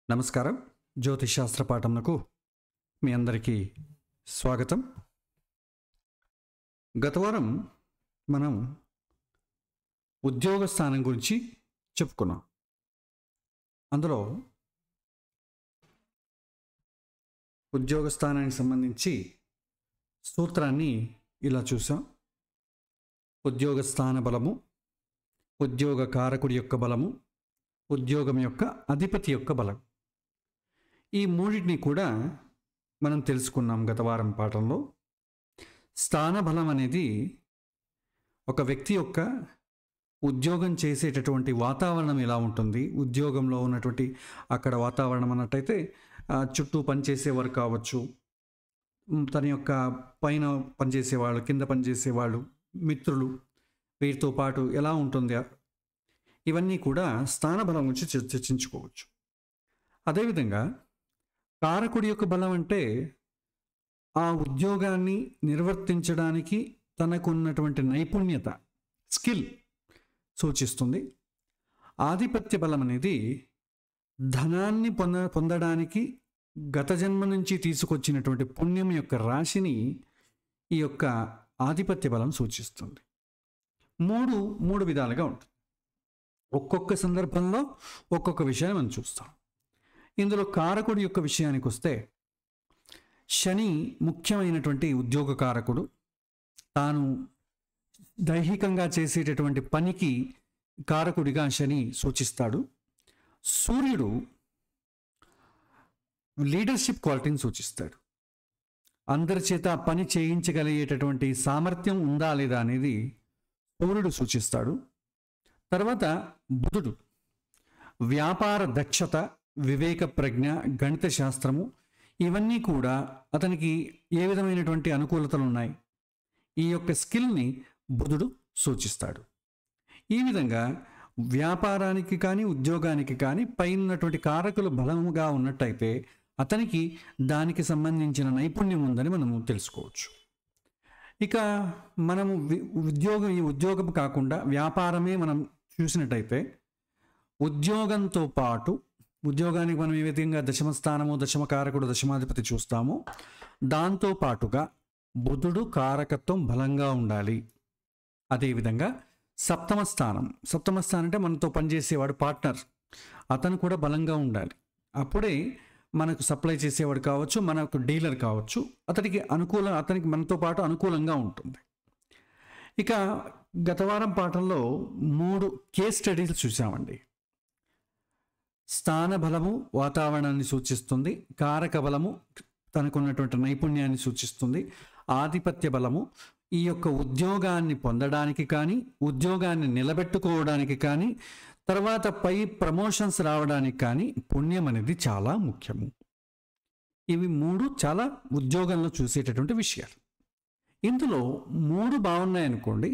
నమస్కారం. జ్యోతిషాస్త్ర పాఠంకు మీ అందరికీ స్వాగతం. గత వారం మనం ఉద్యోగ స్థానం గురించి చెప్పుకున్నాం. అందులో ఉద్యోగ స్థానానికి సంబంధించి సూత్రాన్ని ఇలా చూసాం. ఉద్యోగ స్థాన బలము, ఉద్యోగ కారకుడి యొక్క బలము, ఉద్యోగం యొక్క అధిపతి యొక్క బలం, ఈ మూడింటిని కూడా మనం తెలుసుకున్నాం గత వారం పాఠంలో. స్థాన బలం అనేది ఒక వ్యక్తి యొక్క ఉద్యోగం చేసేటటువంటి వాతావరణం ఎలా ఉంటుంది, ఉద్యోగంలో ఉన్నటువంటి అక్కడ వాతావరణం అన్నట్టయితే చుట్టూ పనిచేసేవారు కావచ్చు, తన యొక్క పైన పనిచేసేవాళ్ళు, కింద పనిచేసేవాళ్ళు, మిత్రులు, వీరితో పాటు ఎలా ఉంటుంది, ఇవన్నీ కూడా స్థాన బలం గురించి చర్చించుకోవచ్చు. అదేవిధంగా కారకుడి యొక్క బలం అంటే ఆ ఉద్యోగాన్ని నిర్వర్తించడానికి తనకున్నటువంటి నైపుణ్యత, స్కిల్ సూచిస్తుంది. ఆధిపత్య బలం అనేది ధనాన్ని పొందడానికి గత జన్మ నుంచి తీసుకొచ్చినటువంటి పుణ్యం యొక్క రాశిని ఈ యొక్క ఆధిపత్య బలం సూచిస్తుంది. మూడు విధాలుగా ఉంటుంది. ఒక్కొక్క సందర్భంలో ఒక్కొక్క విషయాన్ని మనం చూస్తాం. ఇందులో కారకుడి యొక్క విషయానికి వస్తే శని ముఖ్యమైనటువంటి ఉద్యోగ కారకుడు. తాను దైహికంగా చేసేటటువంటి పనికి కారకుడిగా శని సూచిస్తాడు. సూర్యుడు లీడర్షిప్ క్వాలిటీని సూచిస్తాడు. అందరి చేత పని చేయించగలిగేటటువంటి సామర్థ్యం ఉందా లేదా అనేది సూర్యుడు సూచిస్తాడు. తర్వాత బుధుడు వ్యాపార దక్షత, వివేక ప్రజ్ఞ, గణిత శాస్త్రము, ఇవన్నీ కూడా అతనికి ఏ విధమైనటువంటి అనుకూలతలు ఉన్నాయి, ఈ యొక్క స్కిల్ని బుధుడు సూచిస్తాడు. ఈ విధంగా వ్యాపారానికి కానీ ఉద్యోగానికి కానీ పైనటువంటి కారకులు బలముగా ఉన్నట్టయితే అతనికి దానికి సంబంధించిన నైపుణ్యం ఉందని మనము తెలుసుకోవచ్చు. ఇక మనము ఉద్యోగం కాకుండా వ్యాపారమే మనం చూసినట్టయితే ఉద్యోగంతో పాటు ఉద్యోగానికి మనం ఏ విధంగా దశమ స్థానము, దశమ కారకుడు, దశమాధిపతి చూస్తామో దాంతో పాటుగా బుధుడు కారకత్వం బలంగా ఉండాలి. అదేవిధంగా సప్తమ స్థానం అంటే మనతో పనిచేసేవాడు, పార్ట్నర్, అతను కూడా బలంగా ఉండాలి. అప్పుడే మనకు సప్లై చేసేవాడు కావచ్చు, మనకు డీలర్ కావచ్చు, అతనికి మనతో పాటు అనుకూలంగా ఉంటుంది. ఇక గత వారం పాఠంలో 3 కేస్ స్టడీస్ చూసామండి. స్థాన బలము వాతావరణాన్ని సూచిస్తుంది, కారక బలము తనకున్నటువంటి నైపుణ్యాన్ని సూచిస్తుంది, ఆధిపత్య బలము ఈ యొక్క ఉద్యోగాన్ని పొందడానికి కానీ, ఉద్యోగాన్ని నిలబెట్టుకోవడానికి కానీ, తర్వాత పై ప్రమోషన్స్ రావడానికి కానీ పుణ్యం అనేది చాలా ముఖ్యము. ఇవి 3 చాలా ఉద్యోగంలో చూసేటటువంటి విషయాలు. ఇందులో 3 బాగున్నాయనుకోండి,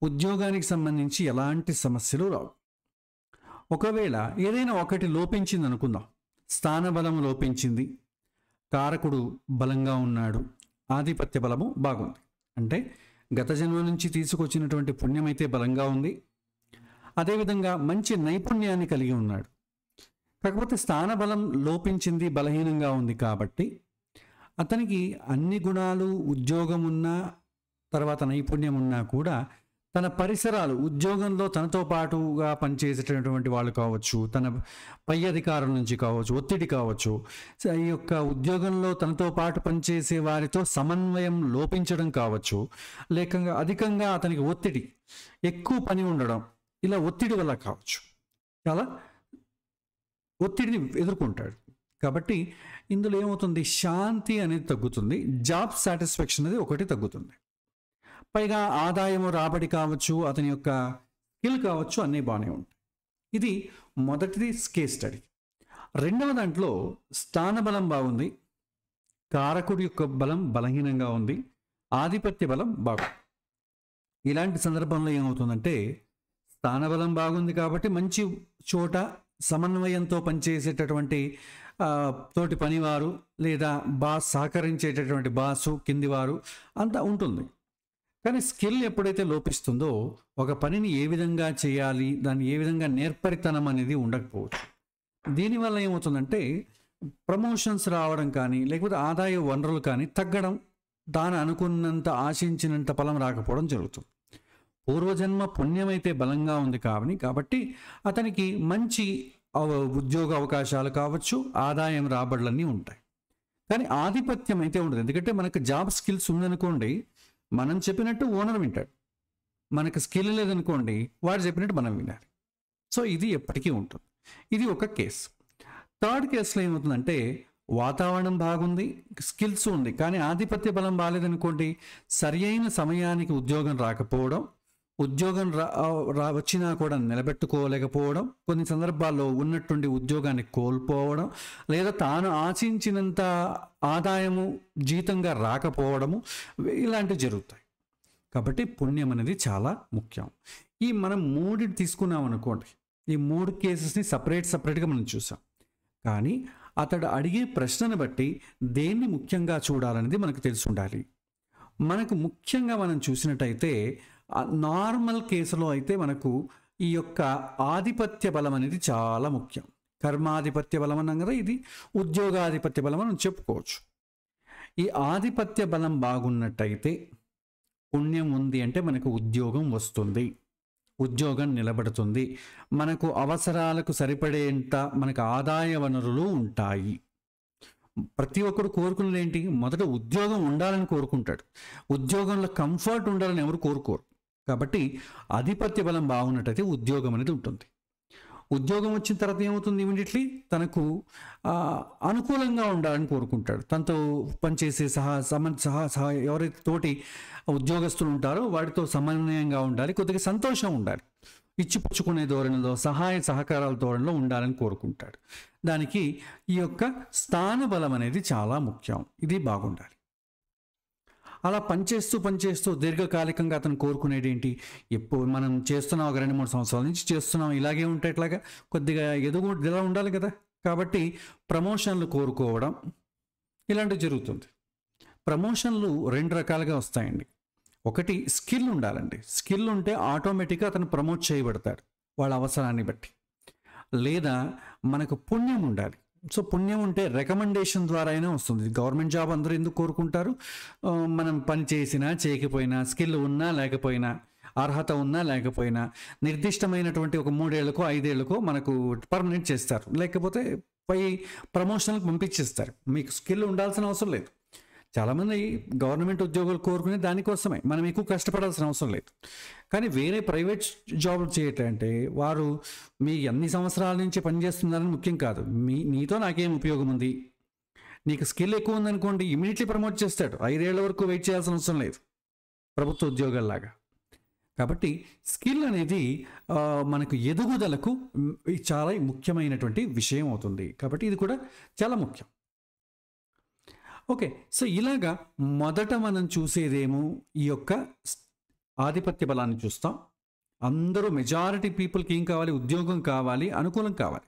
ఉద్యోగానికి సంబంధించి ఎలాంటి సమస్యలు రావు. ఒకవేళ ఏదైనా ఒకటి లోపించింది అనుకుందాం, స్థాన బలము లోపించింది, కారకుడు బలంగా ఉన్నాడు, ఆధిపత్య బలము బాగుంది అంటే గత జన్మ నుంచి తీసుకొచ్చినటువంటి పుణ్యం అయితే బలంగా ఉంది, అదేవిధంగా మంచి నైపుణ్యాన్ని కలిగి ఉన్నాడు. కాకపోతే స్థాన బలం లోపించింది, బలహీనంగా ఉంది కాబట్టి అతనికి అన్ని గుణాలు, ఉద్యోగం ఉన్నా, తర్వాత నైపుణ్యం ఉన్నా కూడా తన పరిసరాలు, ఉద్యోగంలో తనతో పాటుగా పనిచేసేటటువంటి వాళ్ళు కావచ్చు, తన పై అధికారుల నుంచి కావచ్చు, ఒత్తిడి కావచ్చు, ఈ యొక్క ఉద్యోగంలో తనతో పాటు పనిచేసే వారితో సమన్వయం లోపించడం కావచ్చు, లేక అధికంగా అతనికి ఒత్తిడి, ఎక్కువ పని ఉండడం, ఇలా ఒత్తిడి వల్ల కావచ్చు, చాలా ఒత్తిడిని ఎదుర్కొంటాడు. కాబట్టి ఇందులో ఏమవుతుంది, శాంతి అనేది తగ్గుతుంది, జాబ్ సాటిస్ఫాక్షన్ అనేది ఒకటి తగ్గుతుంది. పైగా ఆదాయము, రాబడి కావచ్చు, అతని యొక్క స్కిల్ కావచ్చు, అన్నీ బాగానే ఉంటాయి. ఇది మొదటిది కేస్ స్టడీ. రెండవ దాంట్లో స్థాన బలం బాగుంది, కారకుడి యొక్క బలం బలహీనంగా ఉంది, ఆధిపత్య బలం బాగుంది. ఇలాంటి సందర్భంలో ఏమవుతుందంటే స్థాన బలం బాగుంది కాబట్టి మంచి చోట సమన్వయంతో పనిచేసేటటువంటి తోటి పనివారు లేదా సహకరించేటటువంటి బాసు, కిందివారు అంతా ఉంటుంది. కానీ స్కిల్ ఎప్పుడైతే లోపిస్తుందో ఒక పనిని ఏ విధంగా చేయాలి, దాన్ని ఏ విధంగా నేర్పరితనం అనేది ఉండకపోవచ్చు. దీనివల్ల ఏమవుతుందంటే ప్రమోషన్స్ రావడం కానీ, లేకపోతే ఆదాయ వనరులు కానీ తగ్గడం, తాను అనుకున్నంత ఆశించినంత ఫలం రాకపోవడం జరుగుతుంది. పూర్వజన్మ పుణ్యమైతే బలంగా ఉంది కాబట్టి అతనికి మంచి ఉద్యోగ అవకాశాలు కావచ్చు, ఆదాయం రాబడులన్నీ ఉంటాయి. కానీ ఆధిపత్యం అయితే ఉండదు. ఎందుకంటే మనకు జాబ్ స్కిల్స్ ఉందనుకోండి, మనం చెప్పినట్టు ఓనర్ వింటాడు. మనకు స్కిల్ లేదనుకోండి, వాడు చెప్పినట్టు మనం వినాలి. సో ఇది ఎప్పటికీ ఉంటుంది. ఇది ఒక కేసు. థర్డ్ కేసులో ఏమవుతుందంటే వాతావరణం బాగుంది, స్కిల్స్ ఉంది, కానీ ఆధిపత్య బలం బాగాలేదనుకోండి, సరి అయిన సమయానికి ఉద్యోగం రాకపోవడం, ఉద్యోగం వచ్చినా కూడా నిలబెట్టుకోలేకపోవడం, కొన్ని సందర్భాల్లో ఉన్నట్టుండి ఉద్యోగాన్ని కోల్పోవడం, లేదా తాను ఆశించినంత ఆదాయము జీతంగా రాకపోవడము, ఇలాంటివి జరుగుతాయి. కాబట్టి పుణ్యం అనేది చాలా ముఖ్యం. ఈ మనం మూడింటి తీసుకున్నాం అనుకోండి, ఈ 3 కేసెస్ని సపరేట్గా మనం చూసాం. కానీ అతడు అడిగే ప్రశ్నను బట్టి దేన్ని ముఖ్యంగా చూడాలనేది మనకు తెలిసి ఉండాలి. మనకు ముఖ్యంగా మనం చూసినట్టయితే నార్మల్ కేసులో అయితే మనకు ఈ యొక్క ఆధిపత్య బలం అనేది చాలా ముఖ్యం. కర్మాధిపత్య బలం అన్నాం కదా, ఇది ఉద్యోగాధిపత్య బలం అని చెప్పుకోవచ్చు. ఈ ఆధిపత్య బలం బాగున్నట్టయితే పుణ్యం ఉంది అంటే మనకు ఉద్యోగం వస్తుంది, ఉద్యోగం నిలబడుతుంది, మనకు అవసరాలకు సరిపడేంత మనకు ఆదాయ వనరులు ఉంటాయి. ప్రతి ఒక్కరు కోరుకునేది ఏంటి? మొదట ఉద్యోగం ఉండాలని కోరుకుంటాడు. ఉద్యోగంలో కంఫర్ట్ ఉండాలని ఎవరు కోరుకోరు. కాబట్టి ఆధిపత్య బలం బాగున్నట్టయితే ఉద్యోగం అనేది ఉంటుంది. ఉద్యోగం వచ్చిన తర్వాత ఏమవుతుంది? ఇమీడియట్లీ తనకు అనుకూలంగా ఉండాలని కోరుకుంటాడు. తనతో పనిచేసే ఎవరైతే తోటి ఉద్యోగస్తులు ఉంటారో వాటితో సమన్వయంగా ఉండాలి, కొద్దిగా సంతోషం ఉండాలి, ఇచ్చిపుచ్చుకునే ధోరణిలో, సహాయ సహకారాల ధోరణిలో ఉండాలని కోరుకుంటాడు. దానికి ఈ యొక్క స్థాన బలం అనేది చాలా ముఖ్యం. ఇది బాగుండాలి. అలా పనిచేస్తూ దీర్ఘకాలికంగా అతను కోరుకునేది ఏంటి? ఎప్పుడు మనం చేస్తున్నాం, ఒక 2-3 సంవత్సరాల నుంచి చేస్తున్నాం, ఇలాగే ఉంటే ఎట్లాగా, కొద్దిగా ఇలా ఉండాలి కదా. కాబట్టి ప్రమోషన్లు కోరుకోవడం ఇలాంటివి జరుగుతుంది. ప్రమోషన్లు 2 రకాలుగా వస్తాయండి. ఒకటి స్కిల్ ఉండాలండి. స్కిల్ ఉంటే ఆటోమేటిక్గా అతను ప్రమోట్ చేయబడతాడు వాళ్ళ అవసరాన్ని బట్టి. లేదా మనకు పుణ్యం ఉండాలి. సో పుణ్యం ఉంటే రికమెండేషన్ ద్వారా అయినా వస్తుంది. గవర్నమెంట్ జాబ్ అందరూ ఎందుకు కోరుకుంటారు? మనం పని చేసినా చేయకపోయినా, స్కిల్ ఉన్నా లేకపోయినా, అర్హత ఉన్నా లేకపోయినా, నిర్దిష్టమైనటువంటి ఒక 3 ఏళ్లకో 5 ఏళ్లకో మనకు పర్మనెంట్ చేస్తారు, లేకపోతే పై ప్రమోషన్లకు పంపించేస్తారు. మీకు స్కిల్ ఉండాల్సిన అవసరం లేదు. చాలామంది గవర్నమెంట్ ఉద్యోగాలు కోరుకునే దానికోసమే, మనం ఎక్కువ కష్టపడాల్సిన అవసరం లేదు. కానీ వేరే ప్రైవేట్ జాబులు చేయటంటే వారు మీ ఎన్ని సంవత్సరాల నుంచి పనిచేస్తున్నారని ముఖ్యం కాదు. నీతో నాకేం ఉపయోగం ఉంది, నీకు స్కిల్ ఎక్కువ ఉందనుకోండి, ఇమీడియట్లీ ప్రమోట్ చేస్తాడు. 5 ఏళ్ల వరకు వెయిట్ చేయాల్సిన అవసరం లేదు ప్రభుత్వ ఉద్యోగాల్లాగా. కాబట్టి స్కిల్ అనేది మనకు ఎదుగుదలకు చాలా ముఖ్యమైనటువంటి విషయం అవుతుంది. కాబట్టి ఇది కూడా చాలా ముఖ్యం. ఓకే, సో ఇలాగా మొదట మనం చూసేదేమో ఈ యొక్క ఆధిపత్య బలాన్ని చూస్తాం. అందరూ మెజారిటీ పీపుల్కి ఏం కావాలి? ఉద్యోగం కావాలి, అనుకూలం కావాలి.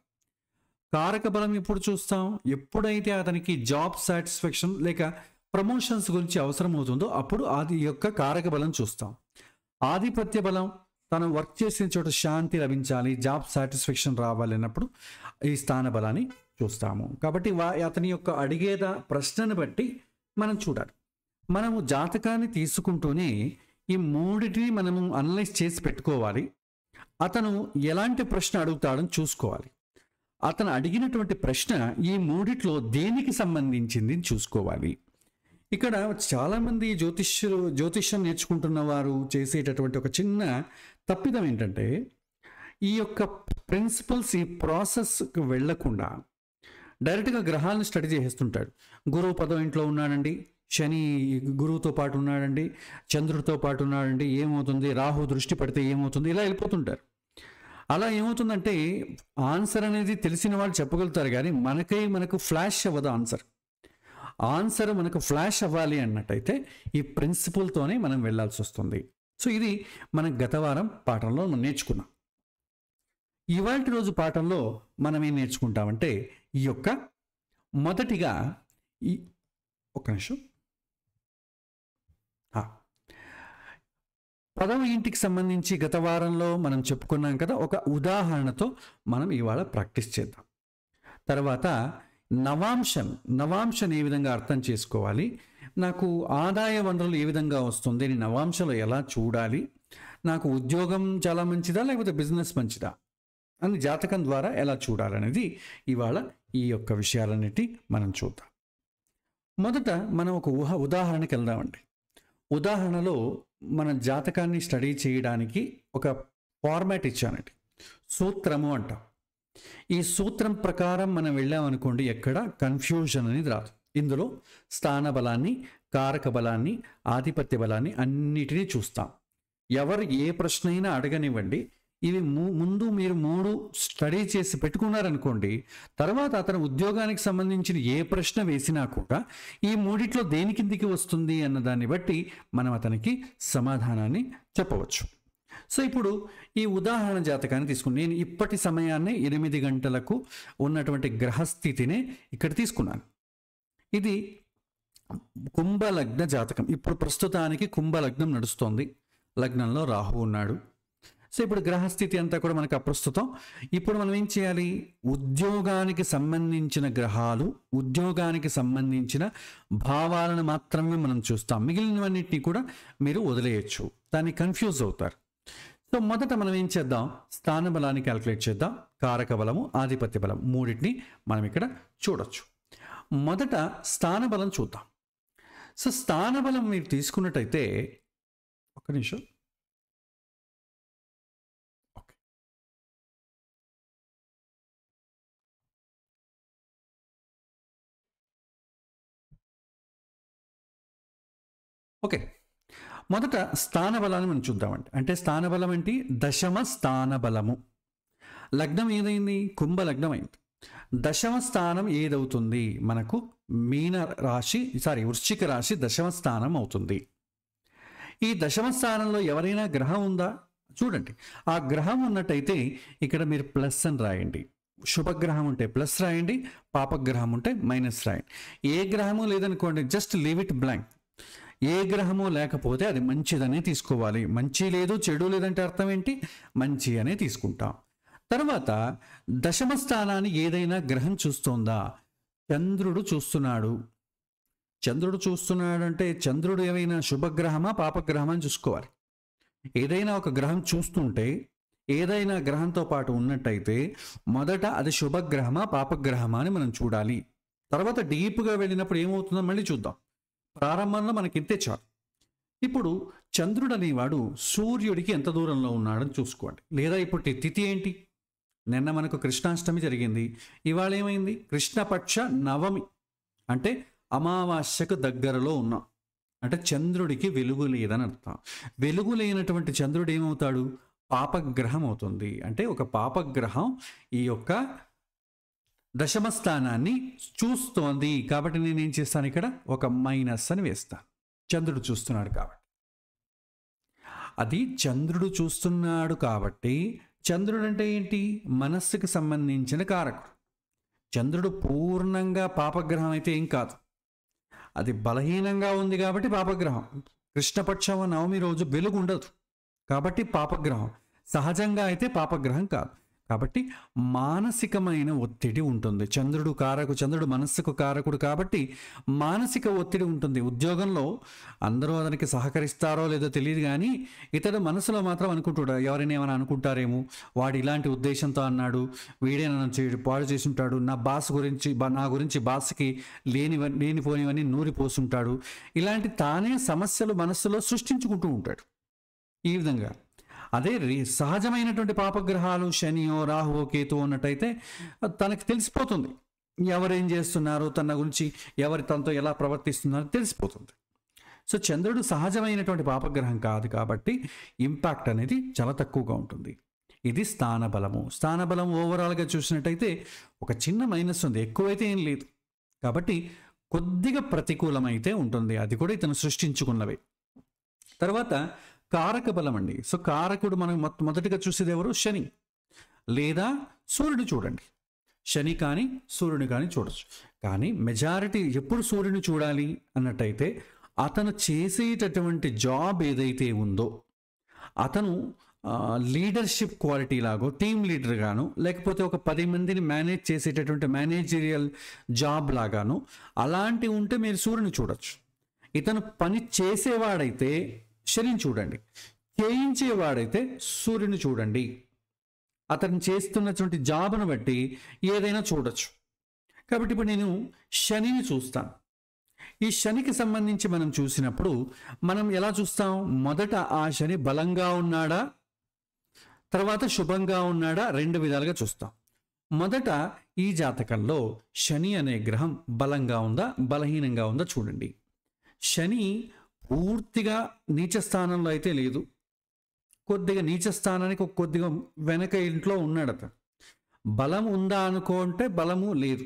కారక బలం ఎప్పుడు చూస్తాం? ఎప్పుడైతే అతనికి జాబ్ సాటిస్ఫాక్షన్ లేక ప్రమోషన్స్ గురించి అవసరం అవుతుందో అప్పుడు అది యొక్క కారక బలం చూస్తాం. ఆధిపత్య బలం తను వర్క్ చేసిన చోట శాంతి లభించాలి, జాబ్ సాటిస్ఫాక్షన్ రావాలి అన్నప్పుడు ఈ స్థాన బలాన్ని చూస్తాము. కాబట్టి అతని యొక్క అడిగేద ప్రశ్నను బట్టి మనం చూడాలి. మనము జాతకాన్ని తీసుకుంటూనే ఈ 3టిని మనము అనలైజ్ చేసి పెట్టుకోవాలి. అతను ఎలాంటి ప్రశ్న అడుగుతాడని చూసుకోవాలి. అతను అడిగినటువంటి ప్రశ్న ఈ 3టిలో దేనికి సంబంధించింది చూసుకోవాలి. ఇక్కడ చాలామంది జ్యోతిష్యం నేర్చుకుంటున్న వారు చేసేటటువంటి ఒక చిన్న తప్పిదం ఏంటంటే, ఈ యొక్క ప్రిన్సిపల్స్, ఈ ప్రాసెస్కి వెళ్లకుండా డైరెక్ట్గా గ్రహాలను స్టడీ చేసేస్తుంటాడు. గురువు 10వ ఇంట్లో ఉన్నాడండి, శని గురువుతో పాటు ఉన్నాడండి, చంద్రుడితో పాటు ఉన్నాడండి, ఏమవుతుంది, రాహు దృష్టి పడితే ఏమవుతుంది, ఇలా వెళ్ళిపోతుంటారు. అలా ఏమవుతుందంటే ఆన్సర్ అనేది తెలిసిన వాళ్ళు చెప్పగలుగుతారు, కానీ మనకు ఫ్లాష్ అవ్వదు ఆన్సర్ మనకు ఫ్లాష్ అవ్వాలి అన్నట్టయితే ఈ ప్రిన్సిపల్తోనే మనం వెళ్ళాల్సి వస్తుంది. సో ఇది మనం గత వారం పాఠంలో మనం నేర్చుకున్నాం. ఇవాల్టి రోజు పాఠంలో మనం ఏం నేర్చుకుంటామంటే ఈ యొక్క మొదటిగా ఒక్క నిమిషం 10వ ఇంటికి సంబంధించి గత వారంలో మనం చెప్పుకున్నాం కదా, ఒక ఉదాహరణతో మనం ఇవాళ ప్రాక్టీస్ చేద్దాం. తర్వాత నవాంశం ఏ విధంగా అర్థం చేసుకోవాలి, నాకు ఆదాయ వనరులు ఏ విధంగా వస్తుంది, నేను నవాంశలో ఎలా చూడాలి, నాకు ఉద్యోగం చాలా మంచిదా లేకపోతే బిజినెస్ మంచిదా అని జాతకం ద్వారా ఎలా చూడాలనేది ఇవాళ ఈ యొక్క విషయాలన్నిటి మనం చూద్దాం. మొదట మనం ఒక ఉదాహరణకి వెళ్దామండి. ఉదాహరణలో మన జాతకాన్ని స్టడీ చేయడానికి ఒక ఫార్మాట్ ఇచ్చానండి, సూత్రము అంటాం. ఈ సూత్రం ప్రకారం మనం వెళ్ళామనుకోండి, ఎక్కడ కన్ఫ్యూజన్ అనేది రాదు. ఇందులో స్థాన బలాన్ని, కారక బలాన్ని, ఆధిపత్య బలాన్ని అన్నిటినీ చూస్తాం. ఎవరు ఏ ప్రశ్న అయినా అడగనివ్వండి, ఇవి ముందు మీరు 3 స్టడీ చేసి పెట్టుకున్నారనుకోండి, తర్వాత అతను ఉద్యోగానికి సంబంధించిన ఏ ప్రశ్న వేసినా కూడా ఈ 3 దేని కిందికి వస్తుంది అన్న దాన్ని బట్టి మనం అతనికి సమాధానాన్ని చెప్పవచ్చు. సో ఇప్పుడు ఈ ఉదాహరణ జాతకాన్ని తీసుకుని నేను ఇప్పటి సమయాన్ని 8 గంటలకు ఉన్నటువంటి గ్రహస్థితినే ఇక్కడ తీసుకున్నాను. ఇది కుంభలగ్న జాతకం. ఇప్పుడు ప్రస్తుతానికి కుంభలగ్నం నడుస్తోంది, లగ్నంలో రాహు ఉన్నాడు. సో ఇప్పుడు గ్రహస్థితి అంతా కూడా మనకు అప్రస్తుతం. ఇప్పుడు మనం ఏం చేయాలి, ఉద్యోగానికి సంబంధించిన గ్రహాలు, ఉద్యోగానికి సంబంధించిన భావాలను మాత్రమే మనం చూస్తాం. మిగిలినవన్నిటినీ కూడా మీరు వదిలేయచ్చు, దాన్ని కన్ఫ్యూజ్ అవుతారు. సో మొదట మనం ఏం చేద్దాం, స్థాన బలాన్ని క్యాలిక్యులేట్ చేద్దాం. కారక బలము, ఆధిపత్య బలం 3 మనం ఇక్కడ చూడొచ్చు. మొదట స్థాన బలం చూద్దాం. సో స్థాన బలం మీరు తీసుకున్నట్టయితే, ఒక్క నిమిషం, ఓకే. మొదట స్థాన బలాన్ని మనం చూద్దామండి. అంటే స్థాన బలం ఏంటి, దశమ స్థాన బలము. లగ్నం ఏదైంది, కుంభ లగ్నం అయింది. దశమ స్థానం ఏదవుతుంది మనకు, వృశ్చిక రాశి దశమ స్థానం అవుతుంది. ఈ దశమ స్థానంలో ఎవరైనా గ్రహం ఉందా చూడండి. ఆ గ్రహం ఉన్నట్టయితే ఇక్కడ మీరు ప్లస్ అని రాయండి. శుభగ్రహం ఉంటే ప్లస్ రాయండి, పాపగ్రహం ఉంటే మైనస్ రాయండి. ఏ గ్రహము లేదనుకోండి, జస్ట్ లీవ్ ఇట్ బ్లాంక్. ఏ గ్రహము లేకపోతే అది మంచిదనే తీసుకోవాలి. మంచి లేదు, చెడు లేదంటే అర్థం ఏంటి, మంచి అనే తీసుకుంటాం. తర్వాత దశమ స్థానాన్ని ఏదైనా గ్రహం చూస్తోందా, చంద్రుడు చూస్తున్నాడు. చంద్రుడు చూస్తున్నాడు అంటే చంద్రుడు ఏమైనా శుభగ్రహమా పాపగ్రహమా అని చూసుకోవాలి. ఏదైనా ఒక గ్రహం చూస్తుంటే, ఏదైనా గ్రహంతో పాటు ఉన్నట్టయితే మొదట అది శుభగ్రహమా పాపగ్రహమా అని మనం చూడాలి. తర్వాత డీప్గా వెళ్ళినప్పుడు ఏమవుతుందో మళ్ళీ చూద్దాం. ప్రారంభంలో మనకి ఇంతే చాలు. ఇప్పుడు చంద్రుడు అనేవాడు సూర్యుడికి ఎంత దూరంలో ఉన్నాడని చూసుకోండి. లేదా ఇప్పుడు తిథి ఏంటి, నిన్న మనకు కృష్ణాష్టమి జరిగింది, ఇవాళ ఏమైంది, కృష్ణపక్ష నవమి, అంటే అమావాస్యకు దగ్గరలో ఉన్నాం. అంటే చంద్రుడికి వెలుగు లేదని అర్థం. వెలుగు లేనటువంటి చంద్రుడు ఏమవుతాడు, పాపగ్రహం అవుతుంది. అంటే ఒక పాపగ్రహం ఈ యొక్క దశమ స్థానాన్ని చూస్తోంది. కాబట్టి నేను ఏం చేస్తాను, ఇక్కడ ఒక మైనస్ అని వేస్తాను. చంద్రుడు చూస్తున్నాడు కాబట్టి, అది చంద్రుడు చూస్తున్నాడు కాబట్టి, చంద్రుడు అంటే ఏంటి, మనస్సుకు సంబంధించిన కారకుడు. చంద్రుడు పూర్ణంగా పాపగ్రహం అయితే ఏం కాదు, అది బలహీనంగా ఉంది కాబట్టి పాపగ్రహం. కృష్ణపక్షం నవమి రోజు వెలుగు ఉండదు కాబట్టి పాపగ్రహం. సహజంగా అయితే పాపగ్రహం కాదు. కాబట్టి మానసికమైన ఒత్తిడి ఉంటుంది. చంద్రుడు మనస్సుకు కారకుడు కాబట్టి మానసిక ఒత్తిడి ఉంటుంది. ఉద్యోగంలో అందరూ అతనికి సహకరిస్తారో లేదో తెలియదు, కానీ ఇతడు మనసులో మాత్రం అనుకుంటాడు, ఎవరైనా ఏమైనా అనుకుంటారేమో, వాడు ఇలాంటి ఉద్దేశంతో అన్నాడు, వీడే నన్ను పాడు చేసి ఉంటాడు, నా గురించి బాస్కి లేనిపోనివన్నీ నూరి పోసుంటాడు, ఇలాంటి తానే సమస్యలు మనస్సులో సృష్టించుకుంటూ ఉంటాడు. ఈ విధంగా అదే సహజమైనటువంటి పాపగ్రహాలు శనియో రాహువో కేతు ఉన్నట్టయితే తనకి తెలిసిపోతుంది, ఎవరేం చేస్తున్నారు, తన గురించి ఎవరి తనతో ఎలా ప్రవర్తిస్తున్నారో తెలిసిపోతుంది. సో చంద్రుడు సహజమైనటువంటి పాపగ్రహం కాదు కాబట్టి ఇంపాక్ట్ అనేది చాలా తక్కువగా ఉంటుంది. ఇది స్థాన బలము. స్థాన బలం ఓవరాల్గా చూసినట్టయితే ఒక చిన్న మైనస్ ఉంది, ఎక్కువైతే ఏం లేదు. కాబట్టి కొద్దిగా ప్రతికూలమైతే ఉంటుంది, అది కూడా ఇతను సృష్టించుకున్నవే. తర్వాత కారక బలం అండి. సో కారకుడు మనం మొదటిగా చూసేది ఎవరు, శని లేదా సూర్యుడు. చూడండి, శని కానీ సూర్యుని కానీ చూడొచ్చు. కానీ మెజారిటీ ఎప్పుడు సూర్యుని చూడాలి అన్నట్టయితే, అతను చేసేటటువంటి జాబ్ ఏదైతే ఉందో, అతను లీడర్షిప్ క్వాలిటీ లాగో టీమ్ లీడర్ గాను, లేకపోతే ఒక 10 మందిని మేనేజ్ చేసేటటువంటి మేనేజరియల్ జాబ్ లాగాను అలాంటివి ఉంటే మీరు సూర్యుని చూడొచ్చు. ఇతను పని చేసేవాడైతే శనిని చూడండి, చేయించేవాడైతే సూర్యుని చూడండి. అతను చేస్తున్నటువంటి జాబ్ను బట్టి ఏదైనా చూడొచ్చు. కాబట్టి ఇప్పుడు నేను శనిని చూస్తాను. ఈ శనికి సంబంధించి మనం చూసినప్పుడు మనం ఎలా చూస్తాం? మొదట ఆ శని బలంగా ఉన్నాడా, తర్వాత శుభంగా ఉన్నాడా, 2 విధాలుగా చూస్తాం. మొదట ఈ జాతకంలో శని అనే గ్రహం బలంగా ఉందా, బలహీనంగా ఉందా చూడండి. శని పూర్తిగా నీచ స్థానంలో అయితే లేదు, కొద్దిగా నీచ స్థానానికి కొద్దిగా వెనక ఇంట్లో ఉన్నాడు అతను. బలం ఉందా అనుకుంటే బలము లేదు.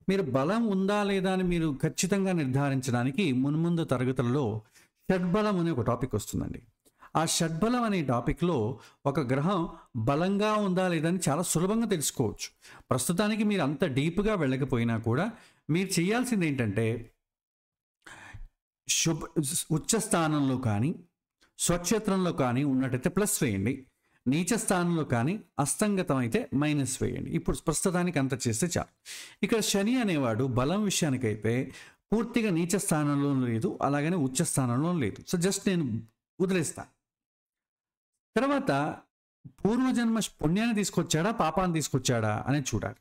మీరు బలం ఉందా లేదా అని మీరు ఖచ్చితంగా నిర్ధారించడానికి మున్ముందు తరగతులలో షడ్బలం అనే ఒక టాపిక్ వస్తుందండి. ఆ షడ్బలం అనే టాపిక్లో ఒక గ్రహం బలంగా ఉందా లేదా అని చాలా సులభంగా తెలుసుకోవచ్చు. ప్రస్తుతానికి మీరు అంత డీప్గా వెళ్ళకపోయినా కూడా మీరు చేయాల్సింది ఏంటంటే ఉచ్చ స్థానంలో కానీ స్వక్షేత్రంలో కానీ ఉన్నట్టయితే ప్లస్ వేయండి, నీచ స్థానంలో కానీ అస్తంగతం అయితే మైనస్ వేయండి. ఇప్పుడు ప్రస్తుతానికి అంత చేస్తే చాలు. ఇక్కడ శని అనేవాడు బలం విషయానికైతే పూర్తిగా నీచ స్థానంలో లేదు, అలాగనే ఉచ్చ స్థానంలో లేదు. సో జస్ట్ నేను వదిలేస్తాను. తర్వాత పూర్వజన్మ పుణ్యాన్ని తీసుకొచ్చాడా పాపాన్ని తీసుకొచ్చాడా అనేది చూడాలి.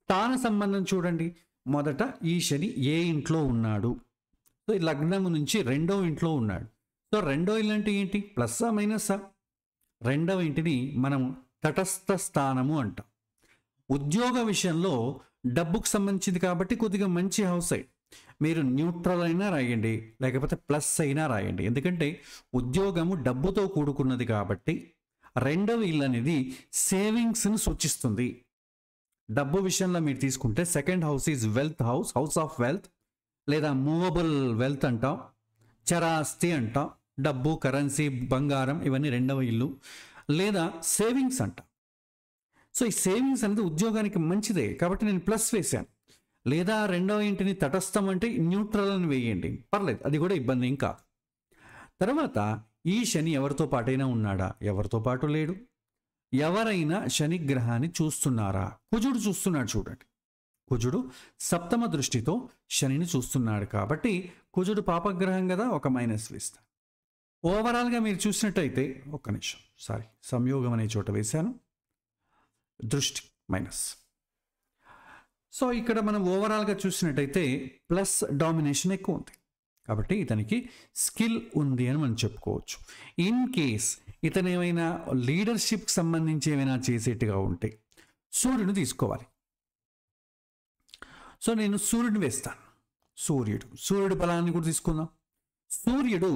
స్థాన సంబంధం చూడండి. మొదట ఈ శని ఏ ఇంట్లో ఉన్నాడు? సో ఈ లగ్నం నుంచి 2వ ఇంట్లో ఉన్నాడు. సో 2వ ఇల్లు అంటే ఏంటి? ప్లస్సా మైనస్సా? 2వ ఇంటిని మనం తటస్థ స్థానము అంటాం. ఉద్యోగ విషయంలో డబ్బుకు సంబంధించింది కాబట్టి కొద్దిగా మంచి హౌస్ అయి మీరు న్యూట్రల్ అయినా రాయండి, లేకపోతే ప్లస్ అయినా రాయండి. ఎందుకంటే ఉద్యోగము డబ్బుతో కూడుకున్నది కాబట్టి 2వ ఇల్లు అనేది సేవింగ్స్ను సూచిస్తుంది. డబ్బు విషయంలో మీరు తీసుకుంటే second house is wealth house, house of wealth, లేదా మూవబుల్ వెల్త్ అంటాం, చరాస్తి అంటాం. డబ్బు, కరెన్సీ, బంగారం ఇవన్నీ 2వ ఇల్లు, లేదా సేవింగ్స్ అంటాం. సో ఈ సేవింగ్స్ అనేది ఉద్యోగానికి మంచిదే కాబట్టి నేను ప్లస్ వేశాను. లేదా 2వ ఇంటిని తటస్థం అంటే న్యూట్రల్ అని వేయండి, పర్లేదు, అది కూడా ఇబ్బంది ఏం కాదు. తర్వాత ఈ శని ఎవరితో పాటైనా ఉన్నాడా? ఎవరితో పాటు లేడు. ఎవరైనా శని గ్రహాన్ని చూస్తున్నారా? కుజుడు చూస్తున్నాడు చూడండి. కుజుడు సప్తమ దృష్టితో శనిని చూస్తున్నాడు కాబట్టి కుజుడు పాపగ్రహం కదా, ఒక మైనస్ వేస్తాను. ఓవరాల్గా మీరు చూసినట్టయితే ఒక్క నిమిషం, సంయోగం అనే చోట వేశాను, దృష్టి మైనస్. సో ఇక్కడ మనం ఓవరాల్గా చూసినట్టయితే ప్లస్ డామినేషన్ ఎక్కువ ఉంది కాబట్టి ఇతనికి స్కిల్ ఉంది అని మనం చెప్పుకోవచ్చు. ఇన్ కేస్ ఇతను ఏమైనా లీడర్షిప్కి సంబంధించి ఏమైనా చేసేట్టుగా ఉంటే సూర్యుని తీసుకోవాలి. సో నేను సూర్యుడిని వేస్తాను. సూర్యుడు బలాన్ని కూడా తీసుకుందాం. సూర్యుడు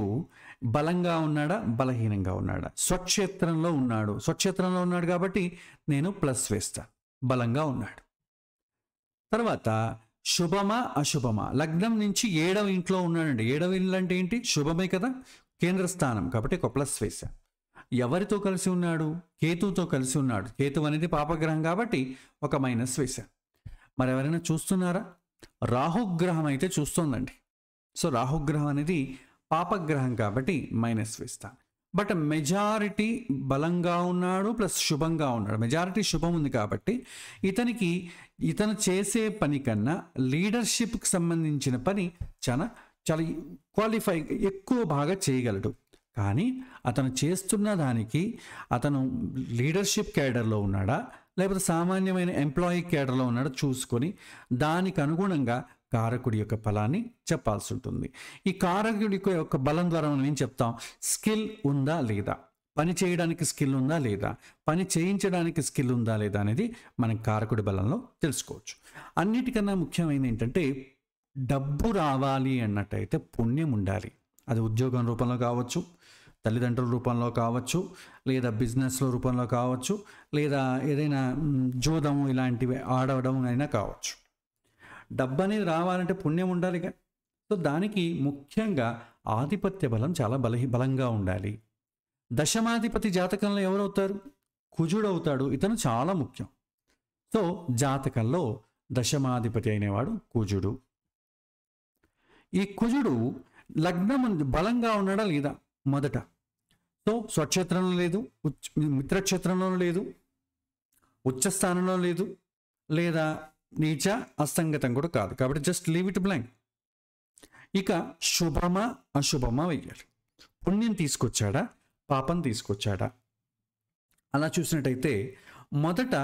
బలంగా ఉన్నాడా, బలహీనంగా ఉన్నాడా? స్వక్షేత్రంలో ఉన్నాడు కాబట్టి నేను ప్లస్ వేస్తాను, బలంగా ఉన్నాడు. తర్వాత శుభమా అశుభమా? లగ్నం నుంచి 7వ ఇంట్లో ఉన్నాడండి. 7వ ఇల్లు అంటే ఏంటి? శుభమే కదా, కేంద్ర స్థానం కాబట్టి ఒక ప్లస్ వేశాను. ఎవరితో కలిసి ఉన్నాడు? కేతువుతో కలిసి ఉన్నాడు. కేతువు అనేది పాపగ్రహం కాబట్టి ఒక మైనస్ వేశాను. మరి ఎవరైనా చూస్తున్నారా? రాహుగ్రహం అయితే చూస్తోందండి. సో రాహుగ్రహం అనేది పాపగ్రహం కాబట్టి మైనస్ వేస్తాను. బట్ మెజారిటీ బలంగా ఉన్నాడు ప్లస్ శుభంగా ఉన్నాడు. మెజారిటీ శుభం ఉంది కాబట్టి ఇతను చేసే పని కన్నా లీడర్షిప్కి సంబంధించిన పని చాలా క్వాలిఫై ఎక్కువ బాగా చేయగలడు. కానీ అతను చేస్తున్న దానికి అతను లీడర్షిప్ క్యాడర్లో ఉన్నాడా లేకపోతే సామాన్యమైన ఎంప్లాయీ క్యాడర్లో ఉన్నాడో చూసుకొని దానికి అనుగుణంగా కారకుడి యొక్క ఫలాన్ని చెప్పాల్సి ఉంటుంది. ఈ కారకుడి యొక్క బలం ద్వారా మనం ఏం చెప్తాం? స్కిల్ ఉందా లేదా, పని చేయడానికి స్కిల్ ఉందా లేదా, పని చేయించడానికి స్కిల్ ఉందా లేదా అనేది మనం కారకుడి బలంలో తెలుసుకోవచ్చు. అన్నిటికన్నా ముఖ్యమైనది ఏంటంటే డబ్బు రావాలి అన్నట్టయితే పుణ్యం ఉండాలి. అది ఉద్యోగం రూపంలో కావచ్చు, తల్లిదండ్రుల రూపంలో కావచ్చు, లేదా బిజినెస్లో రూపంలో కావచ్చు, లేదా ఏదైనా జోదము ఇలాంటివి ఆడవడం అయినా కావచ్చు. డబ్బు అనేది రావాలంటే పుణ్యం ఉండాలిగా. సో దానికి ముఖ్యంగా ఆధిపత్య బలం చాలా బలంగా ఉండాలి. దశమాధిపతి జాతకంలో ఎవరవుతారు? కుజుడు అవుతాడు. ఇతను చాలా ముఖ్యం. సో జాతకంలో దశమాధిపతి అయినవాడు కుజుడు. ఈ కుజుడు లగ్నం బలంగా ఉన్నాడా లేదా మొదట. సో స్వక్షేత్రంలో లేదు, మిత్రక్షేత్రంలో లేదు, ఉచ్చ స్థానంలో లేదు, లేదా నీచ అస్తంగతం కూడా కాదు. కాబట్టి జస్ట్ లీవ్ ఇట్ బ్లాంక్. ఇక శుభమా అశుభమా వెయ్యాలి. పుణ్యం తీసుకొచ్చాడా, పాపం తీసుకొచ్చాడా? అలా చూసినట్టయితే మొదట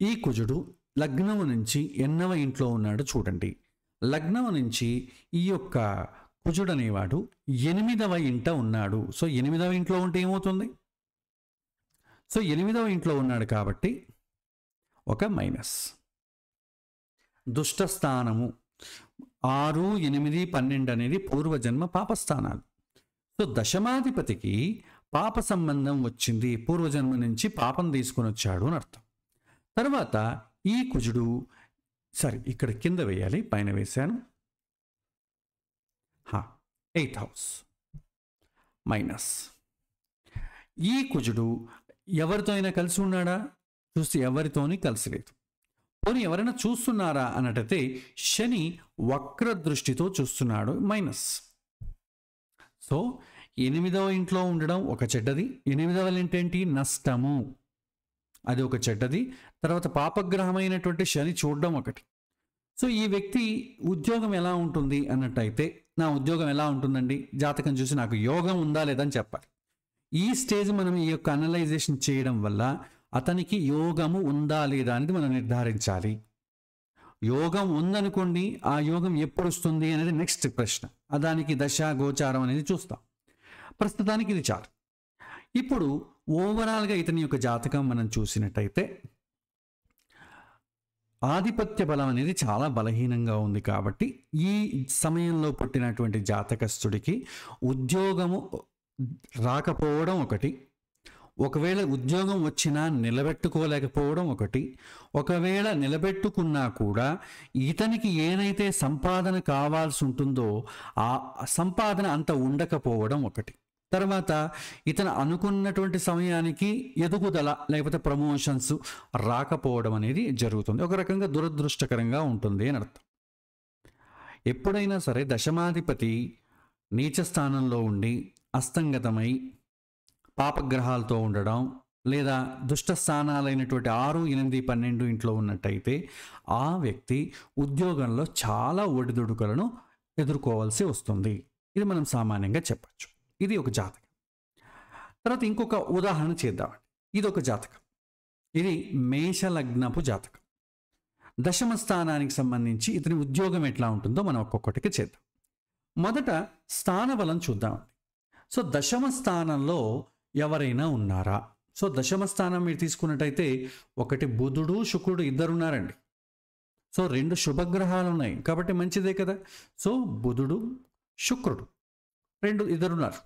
ఈ కుజుడు లగ్నం నుంచి ఎన్నవ ఇంట్లో ఉన్నాడు చూడండి. లగ్నం నుంచి ఈ యొక్క కుజుడు అనేవాడు 8వ ఇంట ఉన్నాడు. సో 8వ ఇంట్లో ఉంటే ఏమవుతుంది? సో 8వ ఇంట్లో ఉన్నాడు కాబట్టి ఒక మైనస్. దుష్టస్థానము 6, 8, 12 అనేది పూర్వజన్మ పాపస్థానాలు. సో దశమాధిపతికి పాప సంబంధం వచ్చింది, పూర్వజన్మ నుంచి పాపం తీసుకొని వచ్చాడు అని అర్థం. తర్వాత ఈ కుజుడు ఇక్కడ కింద వేయాలి, పైన వేశాను. 8th house minus. ఈ కుజుడు ఎవరితో అయినా కలిసి ఉన్నాడా? చూస్తే ఎవరితోని కలిసి లేదు. పోనీ ఎవరైనా చూస్తున్నారా అన్నట్టయితే శని వక్ర దృష్టితో చూస్తున్నాడు, మైనస్. సో 8వ ఇంట్లో ఉండడం ఒక చెడ్డది. 8వ ఏంటేంటి? నష్టము, అది ఒక చెడ్డది. తర్వాత పాపగ్రహమైనటువంటి శని చూడడం ఒకటి. సో ఈ వ్యక్తి ఉద్యోగం ఎలా ఉంటుంది అన్నట్టయితే, నా ఉద్యోగం ఎలా ఉంటుందండి, జాతకం చూసి నాకు యోగం ఉందా లేదని చెప్పాలి. ఈ స్టేజ్ మనం ఈ యొక్క అనలైజేషన్ చేయడం వల్ల అతనికి యోగము ఉందా లేదా అనేది మనం నిర్ధారించాలి. యోగం ఉందనుకోండి, ఆ యోగం ఎప్పుడు వస్తుంది అనేది నెక్స్ట్ ప్రశ్న. దానికి దశ గోచారం అనేది చూస్తాం. ప్రస్తుతానికి ఇది చాలు. ఇప్పుడు ఓవరాల్గా ఇతని యొక్క జాతకం మనం చూసినట్టయితే ఆధిపత్య బలం అనేది చాలా బలహీనంగా ఉంది. కాబట్టి ఈ సమయంలో పుట్టినటువంటి జాతకస్తుడికి ఉద్యోగము రాకపోవడం ఒకటి, ఒకవేళ ఉద్యోగం వచ్చినా నిలబెట్టుకోలేకపోవడం ఒకటి, ఒకవేళ నిలబెట్టుకున్నా కూడా ఇతనికి ఏదైతే సంపాదన కావాల్సి ఉంటుందో ఆ సంపాదన అంత ఉండకపోవడం ఒకటి. తర్వాత ఇతను అనుకున్నటువంటి సమయానికి ఎదుగుదల లేకపోతే ప్రమోషన్స్ రాకపోవడం అనేది జరుగుతుంది. ఒక రకంగా దురదృష్టకరంగా ఉంటుంది అని అర్థం. ఎప్పుడైనా సరే దశమాధిపతి నీచ స్థానంలో ఉండి అస్తంగతమై పాపగ్రహాలతో ఉండడం, లేదా దుష్ట స్థానాలైనటువంటి 6, 8, 12 ఇంట్లో ఉన్నట్టయితే ఆ వ్యక్తి ఉద్యోగంలో చాలా ఒడిదుడుకులను ఎదుర్కోవాల్సి వస్తుంది. ఇది మనం సామాన్యంగా చెప్పచ్చు. ఇది ఒక జాతకం. తర్వాత ఇంకొక ఉదాహరణ చేద్దామండి. ఇది ఒక జాతకం. ఇది మేషలగ్నపు జాతకం. దశమ స్థానానికి సంబంధించి ఇతని ఉద్యోగం ఎట్లా ఉంటుందో మనం ఒక్కొక్కటికి చేద్దాం. మొదట స్థానబలం చూద్దామండి. సో దశమ స్థానంలో ఎవరైనా ఉన్నారా? సో దశమ స్థానం మీరు తీసుకున్నట్టయితే ఒకటి బుధుడు, శుక్రుడు ఇద్దరున్నారండి. సో 2 శుభగ్రహాలు ఉన్నాయి కాబట్టి మంచిదే కదా. సో బుధుడు, శుక్రుడు ఇద్దరున్నారు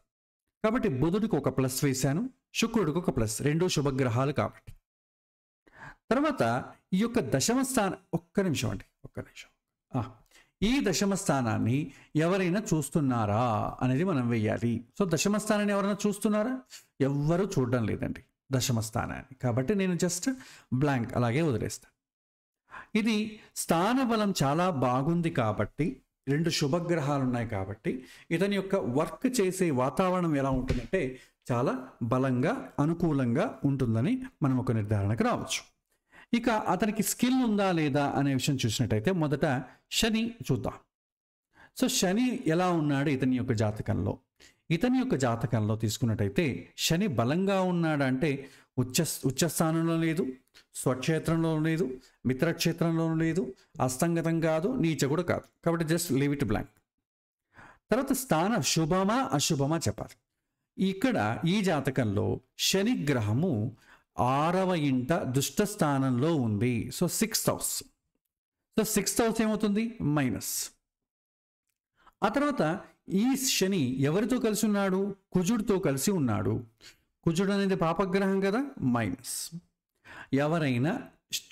కాబట్టి బుధుడికి ఒక ప్లస్ వేశాను, శుక్రుడికి ఒక ప్లస్, 2 శుభగ్రహాలు కాబట్టి. తర్వాత ఈ యొక్క దశమ స్థానం ఒక్క నిమిషం. ఈ దశమ స్థానాన్ని ఎవరైనా చూస్తున్నారా అనేది మనం వెయ్యాలి. సో దశమ స్థానాన్ని ఎవరైనా చూస్తున్నారా? ఎవ్వరూ చూడడం లేదండి దశమ స్థానాన్ని. కాబట్టి నేను జస్ట్ బ్లాంక్ అలాగే వదిలేస్తాను. ఇది స్థాన బలం చాలా బాగుంది కాబట్టి, 2 శుభగ్రహాలు ఉన్నాయి కాబట్టి ఇతని యొక్క వర్క్ చేసే వాతావరణం ఎలా ఉంటుందంటే చాలా బలంగా అనుకూలంగా ఉంటుందని మనం ఒక నిర్ధారణకు రావచ్చు. ఇక అతనికి స్కిల్ ఉందా లేదా అనే విషయం చూసినట్టయితే మొదట శని చూద్దాం. సో శని ఎలా ఉన్నాడు ఇతని యొక్క జాతకంలో? ఇతని యొక్క జాతకంలో తీసుకున్నట్టయితే శని బలంగా ఉన్నాడంటే ఉచ్చ స్థానంలో లేదు, స్వక్షేత్రంలో లేదు, మిత్రక్షేత్రంలో లేదు, అస్తంగతం కాదు, నీచ కూడా కాదు. కాబట్టి జస్ట్ లీవ్ ఇట్ బ్లాంక్. తర్వాత స్థాన శుభమా అశుభమా చెప్పాలి. ఇక్కడ ఈ జాతకంలో శని గ్రహము 6వ ఇంట దుష్ట స్థానంలో ఉంది. So 6th house. So 6th house ఏమవుతుంది? మైనస్. ఆ తర్వాత ఈ శని ఎవరితో కలిసి ఉన్నాడు? కుజుడితో కలిసి ఉన్నాడు. కుజుడు అనేది పాపగ్రహం కదా, మైనస్. ఎవరైనా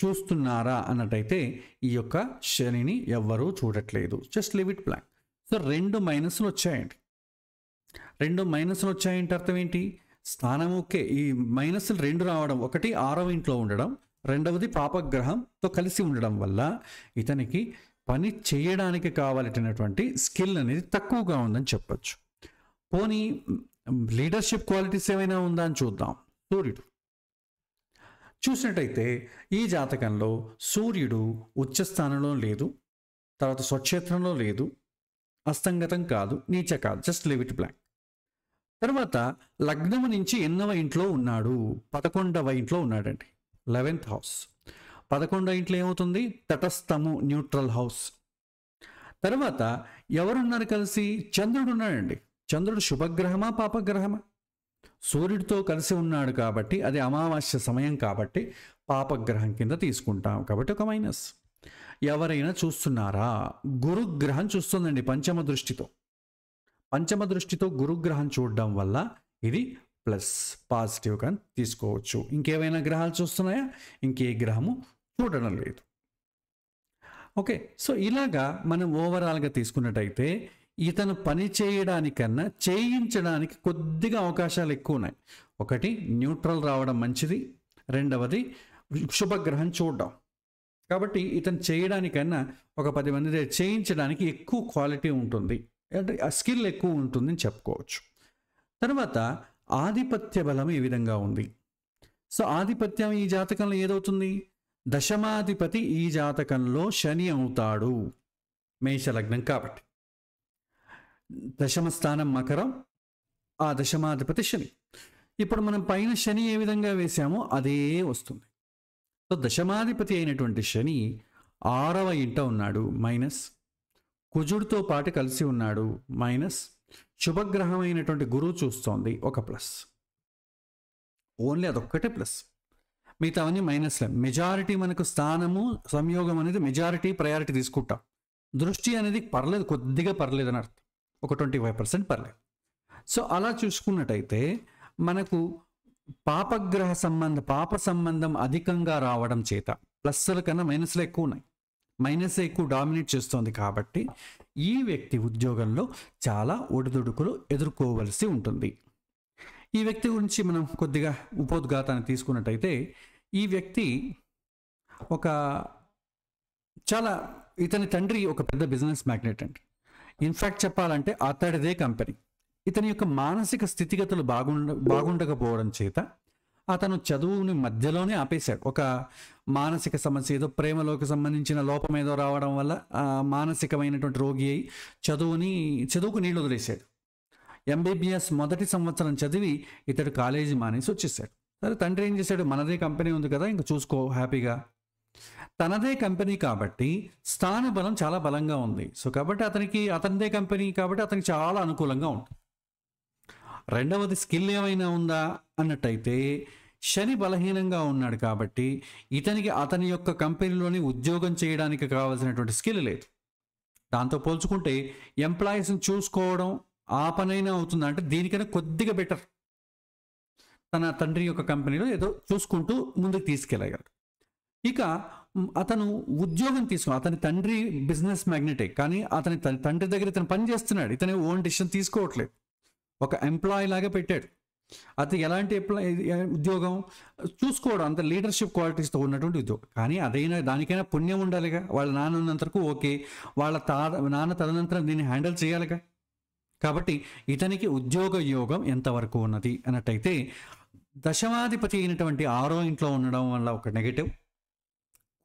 చూస్తున్నారా అన్నట్టయితే ఈ యొక్క శనిని ఎవ్వరూ చూడట్లేదు. Just leave it blank. So 2 మైనస్లు వచ్చాయండి. 2 మైనస్లు వచ్చాయంటే అర్థం ఏంటి? స్థానం ఓకే, ఈ మైనస్లు 2 రావడం, ఒకటి 6వ ఇంట్లో ఉండడం, రెండవది పాపగ్రహంతో కలిసి ఉండడం వల్ల ఇతనికి పని చేయడానికి కావాల్సినటువంటి స్కిల్ అనేది తక్కువగా ఉందని చెప్పచ్చు. పోనీ లీడర్షిప్ క్వాలిటీస్ ఏమైనా ఉందా అని చూద్దాం. సూర్యుడు చూసినట్టయితే ఈ జాతకంలో సూర్యుడు ఉచ్చ స్థానంలో లేదు, తర్వాత స్వక్షేత్రంలో లేదు, అస్తంగతం కాదు, నీచ కాదు, జస్ట్ లివ్ ఇట్ బ్లాంక్. తర్వాత లగ్నము నుంచి ఎన్నవ ఇంట్లో ఉన్నాడు? 11వ ఇంట్లో ఉన్నాడండి, 11th హౌస్. 11వ ఇంట్లో ఏమవుతుంది? తటస్థము, న్యూట్రల్ హౌస్. తర్వాత ఎవరున్నారు కలిసి? చంద్రుడు ఉన్నాడండి. చంద్రుడు శుభగ్రహమా పాపగ్రహమా? సూర్యుడితో కలిసి ఉన్నాడు కాబట్టి అది అమావాస్య సమయం కాబట్టి పాపగ్రహం కింద తీసుకుంటాం, కాబట్టి ఒక మైనస్. ఎవరైనా చూస్తున్నారా? గురుగ్రహం చూస్తుందండి పంచమ దృష్టితో. పంచమ దృష్టితో గురుగ్రహం చూడడం వల్ల ఇది ప్లస్, పాజిటివ్గా తీసుకోవచ్చు. ఇంకేమైనా గ్రహాలు చూస్తున్నాయా? ఇంకే గ్రహము చూడడం లేదు. ఓకే, సో ఇలాగా మనం ఓవరాల్గా తీసుకున్నట్టయితే ఇతను పని చేయడానికన్నా చేయించడానికి కొద్దిగా అవకాశాలు ఎక్కువ ఉన్నాయి. ఒకటి న్యూట్రల్ రావడం మంచిది, రెండవది శుభగ్రహం చూడడం. కాబట్టి ఇతను చేయడానికన్నా ఒక 10 మంది దగ్గర చేయించడానికి ఎక్కువ క్వాలిటీ ఉంటుంది, అంటే ఆ స్కిల్ ఎక్కువ ఉంటుందని చెప్పుకోవచ్చు. తర్వాత ఆధిపత్య బలం ఏ విధంగా ఉంది? సో ఆధిపత్యం ఈ జాతకంలో ఏదవుతుంది? దశమాధిపతి ఈ జాతకంలో శని అవుతాడు, మేషలగ్నం కాబట్టి. దశమ స్థానం మకరం, ఆ దశమాధిపతి శని. ఇప్పుడు మనం పైన శని ఏ విధంగా వేసామో అదే వస్తుంది. సో దశమాధిపతి అయినటువంటి శని 6వ ఇంట ఉన్నాడు, మైనస్. కుజుడితో పాటు కలిసి ఉన్నాడు, మైనస్. శుభగ్రహం అయినటువంటి గురువు చూస్తోంది, ఒక ప్లస్. ఓన్లీ అదొక్కటే ప్లస్, మిగతావన్నీ మైనస్లే. మెజారిటీ మనకు స్థానము సంయోగం అనేది మెజారిటీ ప్రయారిటీ తీసుకుంటాం. దృష్టి అనేది పర్లేదు, కొద్దిగా పర్లేదు అని అర్థం, ఒక 25% పర్లేదు. సో అలా చూసుకున్నట్టయితే మనకు పాప సంబంధం అధికంగా రావడం చేత ప్లస్ల కన్నా మైనస్లు ఎక్కువ ఉన్నాయి, మైనస్ ఎక్కువ డామినేట్ చేస్తుంది. కాబట్టి ఈ వ్యక్తి ఉద్యోగంలో చాలా ఒడిదుడుకులు ఎదుర్కోవలసి ఉంటుంది. ఈ వ్యక్తి గురించి మనం కొద్దిగా ఉపోద్ఘాతాన్ని తీసుకున్నట్టయితే ఈ వ్యక్తి ఇతని తండ్రి ఒక పెద్ద బిజినెస్ మ్యాగ్నెట్ అండి. ఇన్ఫ్యాక్ట్ చెప్పాలంటే అతడిదే కంపెనీ. ఇతని యొక్క మానసిక స్థితిగతులు బాగుండకపోవడం చేత అతను చదువుని మధ్యలోనే ఆపేశాడు. ఒక మానసిక సమస్య, ఏదో ప్రేమలోకి సంబంధించిన లోపం ఏదో రావడం వల్ల మానసికమైనటువంటి రోగి అయి చదువుకు నీళ్ళు వదిలేశాడు. ఎంబీబీఎస్ మొదటి సంవత్సరం చదివి ఇతడు కాలేజీ మానేసి వచ్చేసాడు. సరే, తండ్రి ఏం చేశాడు? మనదే కంపెనీ ఉంది కదా, ఇంకా చూసుకో హ్యాపీగా. తనదే కంపెనీ కాబట్టి స్థాన బలం చాలా బలంగా ఉంది. సో కాబట్టి అతనిదే కంపెనీ కాబట్టి అతనికి చాలా అనుకూలంగా ఉంటుంది. రెండవది స్కిల్ ఏమైనా ఉందా అన్నట్టయితే శని బలహీనంగా ఉన్నాడు కాబట్టి ఇతనికి అతని యొక్క కంపెనీలోని ఉద్యోగం చేయడానికి కావాల్సినటువంటి స్కిల్ లేదు. దాంతో పోల్చుకుంటే ఎంప్లాయీస్ని చూసుకోవడం ఆ పనైనా అవుతుందా అంటే దీనికైనా కొద్దిగా బెటర్. తన తండ్రి యొక్క కంపెనీలో ఏదో చూసుకుంటూ ముందుకు తీసుకెళ్ళగలడు. ఇక అతను ఉద్యోగం అతని తండ్రి బిజినెస్ మ్యాగ్నెటే, కానీ అతని తండ్రి దగ్గర ఇతను పని చేస్తున్నాడు. ఇతను ఓన్ డిసిషన్ తీసుకోవట్లేదు, ఒక ఎంప్లాయీ లాగా పెట్టాడు. అతను ఎలాంటి ఉద్యోగం చూసుకోవడం, అంత లీడర్షిప్ క్వాలిటీస్తో ఉన్నటువంటి ఉద్యోగం. కానీ దానికైనా పుణ్యం ఉండాలిగా. వాళ్ళ నాన్న ఉన్నంతరకు ఓకే, వాళ్ళ నాన్న తదనంతరం దీన్ని హ్యాండిల్ చేయాలిగా. కాబట్టి ఇతనికి ఉద్యోగ యోగం ఎంతవరకు ఉన్నది అన్నట్టయితే దశమాధిపతి అయినటువంటి 6వ ఇంట్లో ఉండడం వల్ల ఒక నెగటివ్,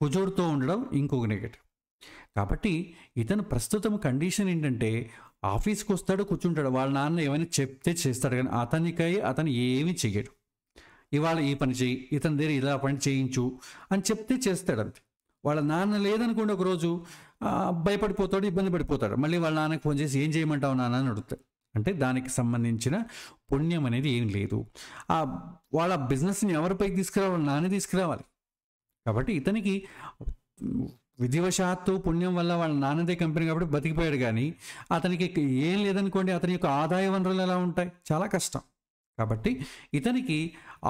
కుజుడితో ఉండడం ఇంకొక నెగటివ్. కాబట్టి ఇతను ప్రస్తుతం కండిషన్ ఏంటంటే ఆఫీస్కి వస్తాడు, కూర్చుంటాడు, వాళ్ళ నాన్న ఏమైనా చెప్తే చేస్తాడు, కానీ అతను ఏమీ చెయ్యడు. ఇవాళ ఈ పని చేయి, ఇతని దగ్గర ఇలా పని చేయించు అని చెప్తే చేస్తాడు అంతే. వాళ్ళ నాన్న లేదనుకోండి, ఒకరోజు భయపడిపోతాడు, ఇబ్బంది పడిపోతాడు. మళ్ళీ వాళ్ళ నాన్నకి ఫోన్ చేసి ఏం చేయమంటావు నాన్న అని అడుగుతాడు. అంటే దానికి సంబంధించిన పుణ్యం అనేది ఏం లేదు. వాళ్ళ బిజినెస్ని ఎవరిపైకి తీసుకురావాలి? నాన్న తీసుకురావాలి. కాబట్టి ఇతనికి విధివశాత్తు పుణ్యం వల్ల వాళ్ళ నాన్నదే కంపెనీ కాబట్టి బతికిపోయాడు. కానీ అతనికి ఏం లేదనుకోండి, అతని యొక్క ఆదాయ వనరులు ఎలా ఉంటాయి? చాలా కష్టం. కాబట్టి ఇతనికి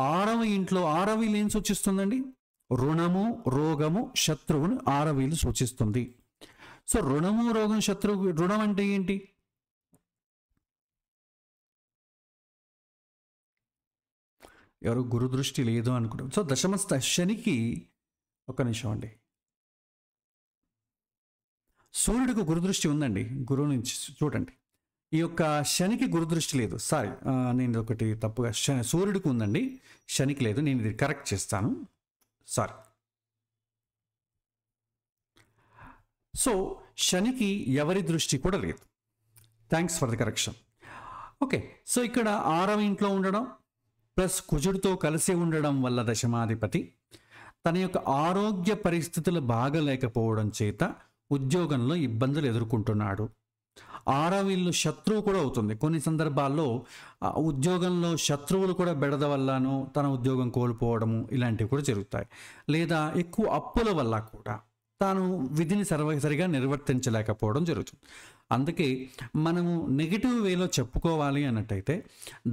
6వ ఇంట్లో 6వ ఇల్లు ఏం సూచిస్తుందండి? రుణము, రోగము, శత్రువును 6వ ఇల్లు సూచిస్తుంది. సో రుణము, రోగం, శత్రువు. రుణం అంటే ఏంటి? ఎవరు గురు దృష్టి లేదు అనుకుంటాం. సో దశమస్థ శనికి ఒక నిమిషం అండి, సూర్యుడికి గురుదృష్టి ఉందండి. గురువు నుంచి చూడండి, ఈ యొక్క శనికి గురుదృష్టి లేదు. సారీ, నేను ఒకటి తప్పుగా సూర్యుడికి ఉందండి, శనికి లేదు. నేను ఇది కరెక్ట్ చేస్తాను. సారీ. సో శనికి ఎవరి దృష్టి కూడా లేదు. Thanks for the correction. Okay, so ఇక్కడ 6వ ఇంట్లో ఉండడం ప్లస్ కుజుడితో కలిసి ఉండడం వల్ల దశమాధిపతి తన యొక్క ఆరోగ్య పరిస్థితులు బాగలేకపోవడం చేత ఉద్యోగంలో ఇబ్బందులు ఎదుర్కొంటున్నాడు. 6వ ఇల్లు శత్రువు కూడా అవుతుంది. కొన్ని సందర్భాల్లో ఉద్యోగంలో శత్రువులు కూడా బెడద వల్లనో తన ఉద్యోగం కోల్పోవడము ఇలాంటివి కూడా జరుగుతాయి. లేదా ఎక్కువ అప్పుల వల్ల కూడా తాను విధిని సరిగా నిర్వర్తించలేకపోవడం జరుగుతుంది. అందుకే మనము నెగిటివ్ వేలో చెప్పుకోవాలి అన్నట్టయితే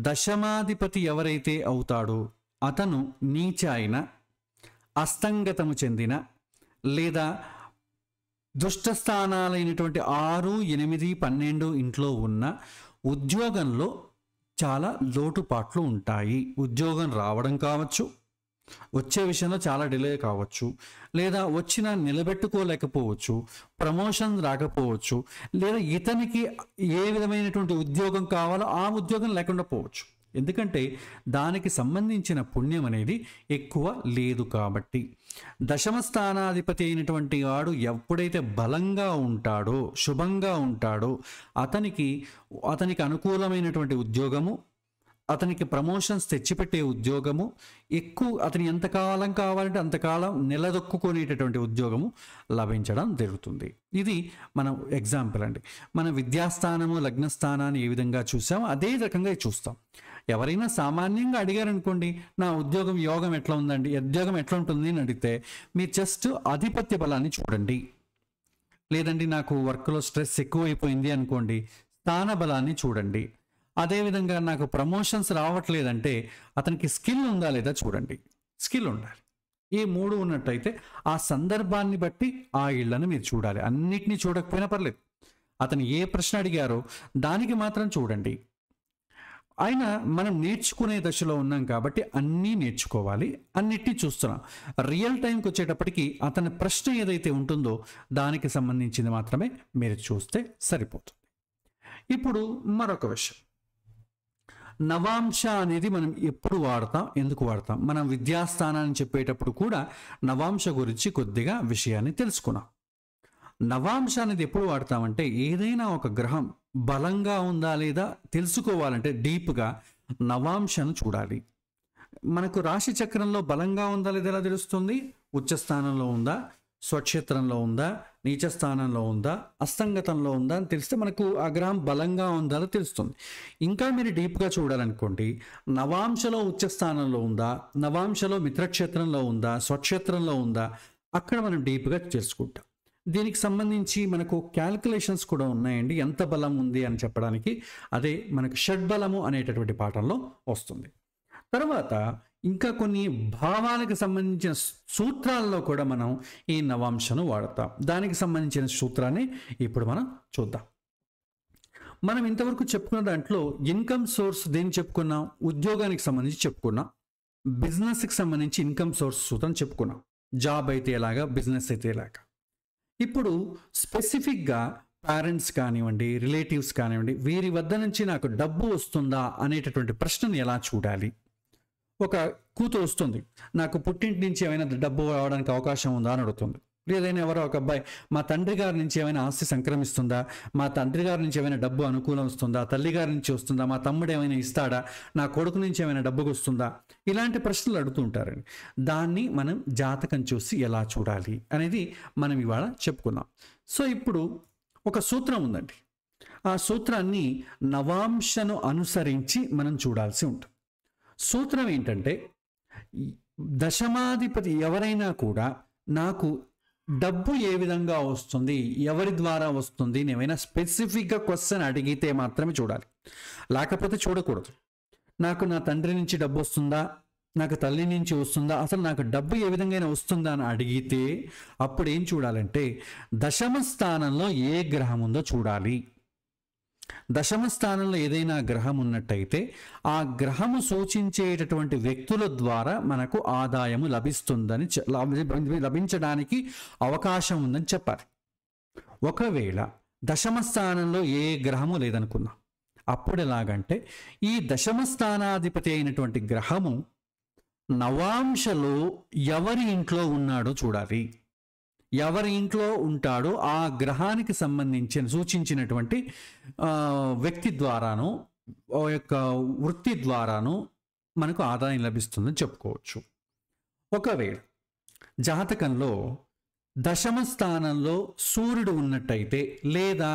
దశమాధిపతి ఎవరైతే అవుతాడో అతను నీచ అయిన, అస్తంగతము చెందిన లేదా దుష్టస్థానాలైనటువంటి 6, 8, 12 ఇంట్లో ఉన్న ఉద్యోగంలో చాలా లోటుపాట్లు ఉంటాయి. ఉద్యోగం రావడం కావచ్చు, వచ్చే విషయంలో చాలా డిలే కావచ్చు, లేదా వచ్చినా నిలబెట్టుకోలేకపోవచ్చు, ప్రమోషన్ రాకపోవచ్చు, లేదా ఇతనికి ఏ విధమైనటువంటి ఉద్యోగం కావాలో ఆ ఉద్యోగం లేకుండా పోవచ్చు. ఎందుకంటే దానికి సంబంధించిన పుణ్యం అనేది ఎక్కువ లేదు కాబట్టి. దశమ స్థానాధిపతి అయినటువంటి వాడు ఎప్పుడైతే బలంగా ఉంటాడో, శుభంగా ఉంటాడో అతనికి అనుకూలమైనటువంటి ఉద్యోగము, అతనికి ప్రమోషన్స్ తెచ్చిపెట్టే ఉద్యోగము, ఎక్కువ అతని ఎంతకాలం కావాలంటే అంతకాలం నిలదొక్కునేటటువంటి ఉద్యోగము లభించడం జరుగుతుంది. ఇది మనం ఎగ్జాంపుల్ అండి. మన విద్యాస్థానము, లగ్నస్థానాన్ని ఏ విధంగా చూసామో అదే రకంగా చూస్తాం. ఎవరైనా సామాన్యంగా అడిగారనుకోండి, నా ఉద్యోగం యోగం ఎట్లా ఉందండి, ఉద్యోగం ఎట్లా ఉంటుంది అని అడిగితే మీరు జస్ట్ ఆధిపత్య బలాన్ని చూడండి. లేదండి నాకు వర్క్లో స్ట్రెస్ ఎక్కువైపోయింది అనుకోండి, స్థాన బలాన్ని చూడండి. అదేవిధంగా నాకు ప్రమోషన్స్ రావట్లేదంటే అతనికి స్కిల్ ఉందా లేదా చూడండి. స్కిల్ ఉండాలి. ఈ 3 ఉన్నట్టయితే ఆ సందర్భాన్ని బట్టి ఆ ఇళ్లను మీరు చూడాలి. అన్నిటినీ చూడకపోయినా పర్లేదు. అతను ఏ ప్రశ్న అడిగారో దానికి మాత్రం చూడండి. అయినా మనం నేర్చుకునే దశలో ఉన్నాం కాబట్టి అన్నీ నేర్చుకోవాలి, అన్నిటినీ చూస్తున్నాం. రియల్ టైంకి వచ్చేటప్పటికి అతని ప్రశ్న ఏదైతే ఉంటుందో దానికి సంబంధించింది మాత్రమే మీరు చూస్తే సరిపోతుంది. ఇప్పుడు మరొక విషయం, నవాంశ అనేది మనం ఎప్పుడు వాడతాం, ఎందుకు వాడతాం? మనం విద్యాస్థానాన్ని చెప్పేటప్పుడు కూడా నవాంశ గురించి కొద్దిగా విషయాన్ని తెలుసుకున్నాం. నవాంశ అనేది ఎప్పుడు వాడతామంటే ఏదైనా ఒక గ్రహం బలంగా ఉందా లేదా తెలుసుకోవాలంటే డీప్గా నవాంశను చూడాలి. మనకు రాశి చక్రంలో బలంగా ఉందా లేదా ఎలా తెలుస్తుంది? ఉచ్చ స్థానంలో ఉందా, స్వక్షేత్రంలో ఉందా, నీచ స్థానంలో ఉందా, అస్తంగతంలో ఉందా అని తెలిస్తే మనకు ఆ గ్రహం బలంగా ఉందా అని తెలుస్తుంది. ఇంకా మీరు డీప్గా చూడాలనుకోండి, నవాంశలో ఉచ్చ స్థానంలో ఉందా, నవాంశలో మిత్రక్షేత్రంలో ఉందా, స్వక్షేత్రంలో ఉందా, అక్కడ మనం డీప్గా తెలుసుకుంటాం. దీనికి సంబంధించి మనకు క్యాల్కులేషన్స్ కూడా ఉన్నాయండి, ఎంత బలం ఉంది అని చెప్పడానికి. అదే మనకు షడ్బలము అనేటటువంటి పాఠంలో వస్తుంది. తర్వాత ఇంకా కొన్ని భావాలకు సంబంధించిన సూత్రాల్లో కూడా మనం ఈ నవాంశను వాడతాం. దానికి సంబంధించిన సూత్రాన్ని ఇప్పుడు మనం చూద్దాం. మనం ఇంతవరకు చెప్పుకున్న దాంట్లో ఇన్కమ్ సోర్స్ దేని చెప్పుకున్నాం? ఉద్యోగానికి సంబంధించి చెప్పుకున్నాం. బిజినెస్కి సంబంధించి ఇన్కమ్ సోర్స్ సూత్రం చెప్పుకున్నాం. జాబ్ అయితే ఎలాగా, బిజినెస్ అయితే ఎలాగా. ఇప్పుడు స్పెసిఫిక్గా పేరెంట్స్ కానివ్వండి, రిలేటివ్స్ కానివ్వండి, వీరి వద్ద నుంచి నాకు డబ్బు వస్తుందా అనేటటువంటి ప్రశ్నను ఎలా చూడాలి? ఒక కూతురు వస్తుంది, నాకు పుట్టింటి నుంచి ఏమైనా డబ్బు రావడానికి అవకాశం ఉందా అని అడుగుతుంది. లేదైనా ఎవరో ఒక అబ్బాయి, మా తండ్రి గారి నుంచి ఏమైనా ఆస్తి సంక్రమిస్తుందా, మా తండ్రి గారి నుంచి ఏమైనా డబ్బు అనుకూలం వస్తుందా, తల్లి గారి నుంచి వస్తుందా, మా తమ్ముడు ఏమైనా ఇస్తాడా, నా కొడుకు నుంచి ఏమైనా డబ్బుకు వస్తుందా, ఇలాంటి ప్రశ్నలు అడుగుతూ ఉంటారండి. దాన్ని మనం జాతకం చూసి ఎలా చూడాలి అనేది మనం ఇవాళ చెప్పుకున్నాం. సో ఇప్పుడు ఒక సూత్రం ఉందండి. ఆ సూత్రాన్ని నవాంశను అనుసరించి మనం చూడాల్సి ఉంటుంది. సూత్రం ఏంటంటే, దశమాధిపతి ఎవరైనా కూడా నాకు డబ్బు ఏ విధంగా వస్తుంది, ఎవరి ద్వారా వస్తుంది, ఏమైనా స్పెసిఫిక్గా క్వశ్చన్ అడిగితే మాత్రమే చూడాలి, లేకపోతే చూడకూడదు. నాకు నా తండ్రి నుంచి డబ్బు వస్తుందా, నాకు తల్లి నుంచి వస్తుందా, అసలు నాకు డబ్బు ఏ విధంగా వస్తుందా అని అడిగితే అప్పుడు ఏం చూడాలంటే దశమ స్థానంలో ఏ గ్రహం ఉందో చూడాలి. దశమ స్థానంలో ఏదైనా గ్రహం ఉన్నట్టయితే ఆ గ్రహము సూచించేటటువంటి వ్యక్తుల ద్వారా మనకు ఆదాయము లభించడానికి అవకాశం ఉందని చెప్పాలి. ఒకవేళ దశమ స్థానంలో ఏ గ్రహము లేదనుకుందాం, అప్పుడు ఎలాగంటే ఈ దశమ స్థానాధిపతి అయినటువంటి గ్రహము నవాంశలో ఎవరి ఇంట్లో ఉన్నాడో చూడాలి. ఎవరి ఇంట్లో ఉంటాడో ఆ గ్రహానికి సంబంధించిన సూచించినటువంటి వ్యక్తి ద్వారాను యొక్క వృత్తి ద్వారాను మనకు ఆదాయం లభిస్తుందని చెప్పుకోవచ్చు. ఒకవేళ జాతకంలో దశమ స్థానంలో సూర్యుడు ఉన్నట్టయితే లేదా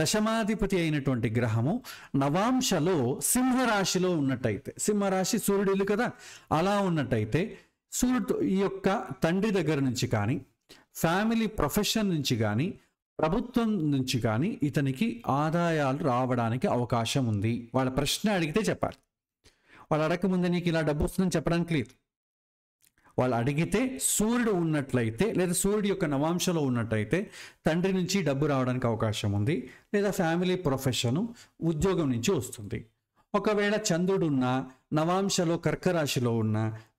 దశమాధిపతి అయినటువంటి గ్రహము నవాంశలో సింహరాశిలో ఉన్నట్టయితే, సింహరాశి సూర్యుడు ఇల్లు కదా, అలా ఉన్నట్టయితే సూర్యుడు ఈ యొక్క తండ్రి దగ్గర నుంచి కానీ, ఫ్యామిలీ ప్రొఫెషన్ నుంచి కానీ, ప్రభుత్వం నుంచి కానీ ఇతనికి ఆదాయాలు రావడానికి అవకాశం ఉంది. వాళ్ళ ప్రశ్న అడిగితే చెప్పాలి. వాళ్ళు అడగకముందే నీకు ఇలా డబ్బు వస్తుందని చెప్పడానికి లేదు. వాళ్ళు అడిగితే సూర్యుడు ఉన్నట్లయితే లేదా సూర్యుడు యొక్క నవాంశలో ఉన్నట్టయితే తండ్రి నుంచి డబ్బు రావడానికి అవకాశం ఉంది, లేదా ఫ్యామిలీ ప్రొఫెషను ఉద్యోగం నుంచి వస్తుంది. ఒకవేళ చంద్రుడు ఉన్న నవాంశలో కర్కరాశిలో ఉన్న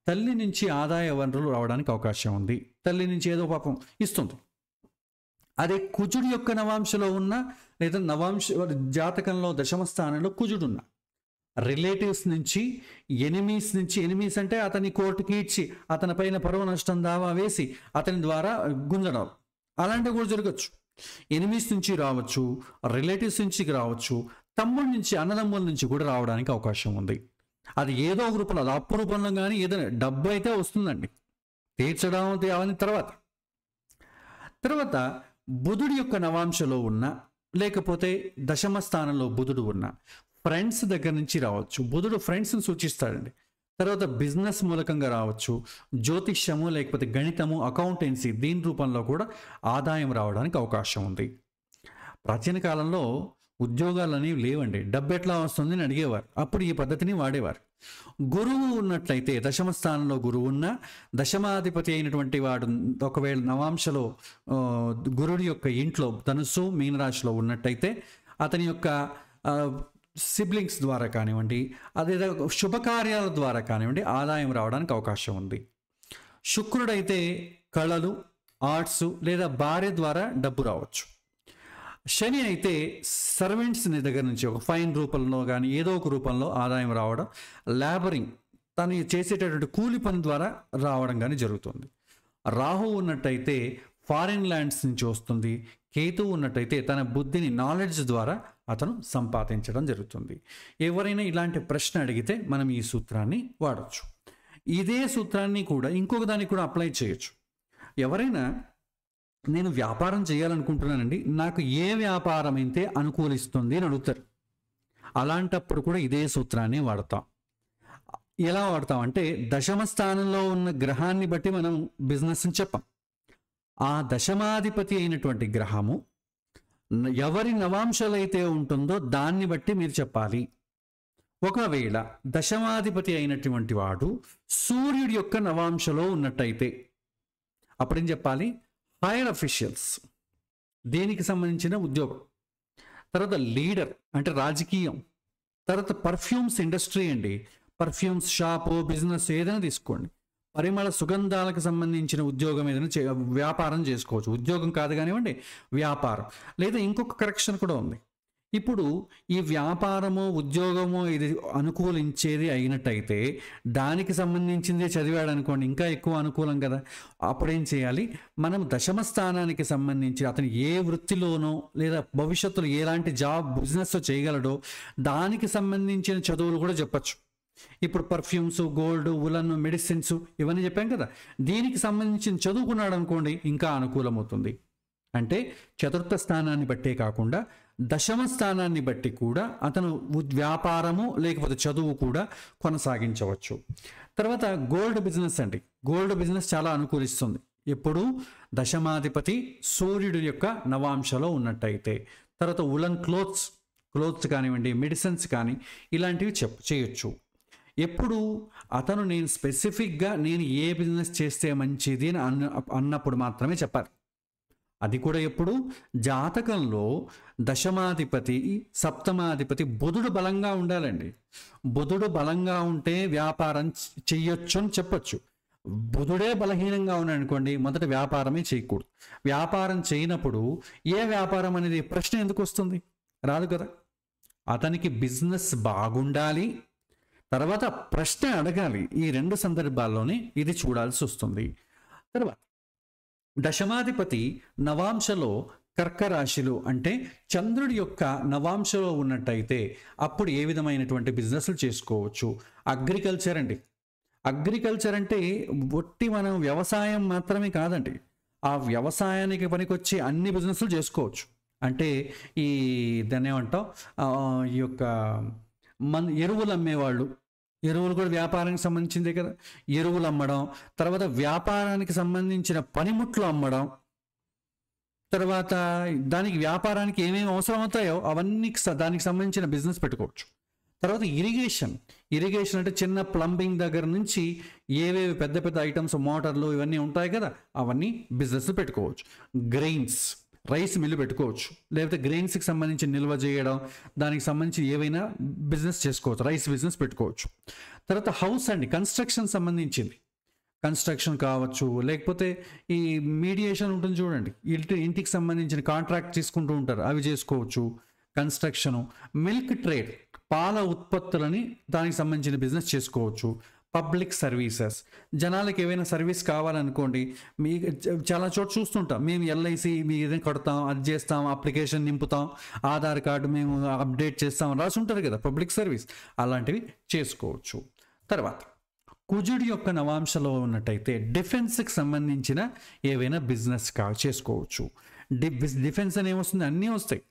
తల్లి నుంచి ఆదాయ వనరులు రావడానికి అవకాశం ఉంది. తల్లి నుంచి ఏదో పాపం ఇస్తుంది. అదే కుజుడు యొక్క నవాంశలో ఉన్న లేదా నవాంశ జాతకంలో దశమ స్థానంలో కుజుడు ఉన్న రిలేటివ్స్ నుంచి, ఎనిమీస్ అంటే అతని కోర్టుకి ఇచ్చి అతని పైన పరువు నష్టం దావా వేసి అతని ద్వారా గుంజడం, అలాంటివి కూడా జరగచ్చు. ఎనిమీస్ నుంచి రావచ్చు, రిలేటివ్స్ నుంచి రావచ్చు, తమ్ముడి నుంచి, అన్నదమ్ముల నుంచి కూడా రావడానికి అవకాశం ఉంది. అది ఏదో ఒక రూపంలో, అది అప్పు రూపంలో కానీ ఏదైనా డబ్బు అయితే వస్తుందండి, తీర్చడం అవన్నీ తర్వాత బుధుడి యొక్క నవాంశలో ఉన్న లేకపోతే దశమ స్థానంలో బుధుడు ఉన్న ఫ్రెండ్స్ దగ్గర నుంచి రావచ్చు. బుధుడు ఫ్రెండ్స్ని సూచిస్తాడండి. తర్వాత బిజినెస్ మూలకంగా రావచ్చు, జ్యోతిష్యము లేకపోతే గణితము, అకౌంటెన్సీ, దీని రూపంలో కూడా ఆదాయం రావడానికి అవకాశం ఉంది. ప్రాచీన కాలంలో ఉద్యోగాలు అనేవి లేవండి. డబ్బు ఎట్లా వస్తుంది అని అడిగేవారు. అప్పుడు ఈ పద్ధతిని వాడేవారు. గురువు ఉన్నట్లయితే దశమ స్థానంలో గురువు ఉన్న దశమాధిపతి అయినటువంటి వాడు ఒకవేళ నవాంశలో గురుడి యొక్క ఇంట్లో ధనుస్సు మీనరాశిలో ఉన్నట్టయితే అతని యొక్క సిబ్లింగ్స్ ద్వారా కానివ్వండి, అదే శుభకార్యాల ద్వారా కానివ్వండి ఆదాయం రావడానికి అవకాశం ఉంది. శుక్రుడైతే కళలు, ఆర్ట్స్ లేదా భార్య ద్వారా డబ్బు రావచ్చు. శని అయితే సర్వెంట్స్ దగ్గర నుంచి ఒక ఫైన్ రూపంలో కానీ ఏదో ఒక రూపంలో ఆదాయం రావడం, లేబరింగ్ తను చేసేటటువంటి కూలి పని ద్వారా రావడం కానీ జరుగుతుంది. రాహు ఉన్నట్టయితే ఫారిన్ ల్యాండ్స్ నుంచి వస్తుంది. కేతువు ఉన్నట్టయితే తన బుద్ధిని, నాలెడ్జ్ ద్వారా అతను సంపాదించడం జరుగుతుంది. ఎవరైనా ఇలాంటి ప్రశ్న అడిగితే మనం ఈ సూత్రాన్ని వాడచ్చు. ఇదే సూత్రాన్ని కూడా ఇంకొక దానికి కూడా అప్లై చేయొచ్చు. ఎవరైనా నేను వ్యాపారం చేయాలనుకుంటున్నానండి, నాకు ఏ వ్యాపారం అయితే అనుకూలిస్తుంది అని అడుగుతారు. అలాంటప్పుడు కూడా ఇదే సూత్రాన్ని వాడతాం. ఎలా వాడతాం అంటే దశమ స్థానంలో ఉన్న గ్రహాన్ని బట్టి మనం బిజినెస్ని చెప్పాం. ఆ దశమాధిపతి అయినటువంటి గ్రహము ఎవరి నవాంశాలు అయితే ఉంటుందో దాన్ని బట్టి మీరు చెప్పాలి. ఒకవేళ దశమాధిపతి అయినటువంటి వాడు సూర్యుడి యొక్క నవాంశలో ఉన్నట్టయితే అప్పుడేం చెప్పాలి? హైయర్ అఫీషియల్స్, దేనికి సంబంధించిన ఉద్యోగం, తర్వాత లీడర్ అంటే రాజకీయం, తర్వాత పర్ఫ్యూమ్స్ ఇండస్ట్రీ అండి, పర్ఫ్యూమ్స్ షాపు, బిజినెస్ ఏదైనా తీసుకోండి, పరిమళ సుగంధాలకు సంబంధించిన ఉద్యోగం ఏదైనా వ్యాపారం చేసుకోవచ్చు. ఉద్యోగం కాదు కానివ్వండి, వ్యాపారం. లేదా ఇంకొక కరెక్షన్ కూడా ఉంది. ఇప్పుడు ఈ వ్యాపారము, ఉద్యోగము ఇది అనుకూలించేది అయినట్టయితే దానికి సంబంధించిందే చదివాడు అనుకోండి, ఇంకా ఎక్కువ అనుకూలం కదా. అప్పుడేం చేయాలి? మనం దశమ స్థానానికి సంబంధించి అతను ఏ వృత్తిలోనో లేదా భవిష్యత్తులో ఎలాంటి జాబ్, బిజినెస్ చేయగలడో దానికి సంబంధించిన చదువులు కూడా చెప్పచ్చు. ఇప్పుడు పర్ఫ్యూమ్స్, గోల్డ్, ఉలన్, మెడిసిన్స్ ఇవన్నీ చెప్పాం కదా, దీనికి సంబంధించిన చదువుకున్నాడు అనుకోండి ఇంకా అనుకూలమవుతుంది. అంటే చతుర్థ స్థానాన్ని బట్టే కాకుండా దశమ స్థానాన్ని బట్టి కూడా అతను వ్యాపారము లేకపోతే చదువు కూడా కొనసాగించవచ్చు. తర్వాత గోల్డ్ బిజినెస్ అండి, గోల్డ్ బిజినెస్ చాలా అనుకూలిస్తుంది ఎప్పుడు దశమాధిపతి సూర్యుడి యొక్క నవాంశలో ఉన్నట్టయితే. తర్వాత ఉలన్ క్లోత్స్ కానివ్వండి, మెడిసిన్స్ కానీ ఇలాంటివి చేయొచ్చు. ఎప్పుడు అతను నేను స్పెసిఫిక్గా నేను ఏ బిజినెస్ చేస్తే మంచిది అని అన్నప్పుడు మాత్రమే చెప్పాలి. అది కూడా ఎప్పుడు జాతకంలో దశమాధిపతి, సప్తమాధిపతి బుధుడు బలంగా ఉండాలండి. బుధుడు బలంగా ఉంటే వ్యాపారం చెయ్యొచ్చు అని చెప్పొచ్చు. బుధుడే బలహీనంగా ఉన్నాడు అనుకోండి, మొదట వ్యాపారమే చేయకూడదు. వ్యాపారం చేయనప్పుడు ఏ వ్యాపారం అనేది ప్రశ్న ఎందుకు వస్తుంది? రాదు కదా. అతనికి బిజినెస్ బాగుండాలి, తర్వాత ప్రశ్న అడగాలి. ఈ రెండు సందర్భాల్లోనే ఇది చూడాల్సి వస్తుంది. తర్వాత దశమాధిపతి నవాంశలో కర్క రాశిలో అంటే చంద్రుడి యొక్క నవాంశలో ఉన్నట్టయితే అప్పుడు ఏ విధమైనటువంటి బిజినెస్లు చేసుకోవచ్చు? అగ్రికల్చర్ అండి. అగ్రికల్చర్ అంటే ఒట్టి మనం వ్యవసాయం మాత్రమే కాదండి, ఆ వ్యవసాయానికి పనికొచ్చే అన్ని బిజినెస్లు చేసుకోవచ్చు. అంటే ఈ దాన్ని ఏమంటాం, ఈ యొక్క ఎరువులు అమ్మేవాళ్ళు, ఎరువులు కూడా వ్యాపారానికి సంబంధించిందే కదా. ఎరువులు అమ్మడం, తర్వాత వ్యాపారానికి సంబంధించిన పనిముట్లు అమ్మడం, తర్వాత దానికి వ్యాపారానికి ఏమేమి అవసరం అవుతాయో అవన్నీ దానికి సంబంధించిన బిజినెస్ పెట్టుకోవచ్చు. తర్వాత ఇరిగేషన్ అంటే చిన్న ప్లంబింగ్ దగ్గర నుంచి ఏవేవి పెద్ద పెద్ద ఐటమ్స్, మోటార్లు ఇవన్నీ ఉంటాయి కదా, అవన్నీ బిజినెస్ పెట్టుకోవచ్చు. గ్రెయిన్స్, రైస్ మిల్లు పెట్టుకోవచ్చు, లేకపోతే గ్రెయిన్స్కి సంబంధించి నిల్వ చేయడం, దానికి సంబంధించి ఏవైనా బిజినెస్ చేసుకోవచ్చు, రైస్ బిజినెస్ పెట్టుకోవచ్చు. తర్వాత హౌస్ అండి, కన్స్ట్రక్షన్ సంబంధించింది, కన్స్ట్రక్షన్ కావచ్చు, లేకపోతే ఈ మీడియేషన్ ఉంటుంది చూడండి, ఇంటికి సంబంధించిన కాంట్రాక్ట్ తీసుకుంటూ ఉంటారు, అవి చేసుకోవచ్చు. కన్స్ట్రక్షను. మిల్క్ ట్రేడ్, పాల ఉత్పత్తులని దానికి సంబంధించిన బిజినెస్ చేసుకోవచ్చు. పబ్లిక్ సర్వీసెస్, జనాలకు ఏవైనా సర్వీస్ కావాలనుకోండి, మీ చాలా చోట చూస్తుంటాం, మేము ఎల్ఐసి మీ ఏదైనా కడతాం, అది చేస్తాం, అప్లికేషన్ నింపుతాం, ఆధార్ కార్డు మేము అప్డేట్ చేస్తాం రాసి ఉంటుంది కదా, పబ్లిక్ సర్వీస్, అలాంటివి చేసుకోవచ్చు. తర్వాత కుజుడి యొక్క నవాంశలో ఉన్నట్టయితే డిఫెన్స్కి సంబంధించిన ఏవైనా బిజినెస్ చేసుకోవచ్చు. డిఫెన్స్ అని ఏమొస్తుంది, అన్నీ వస్తాయి.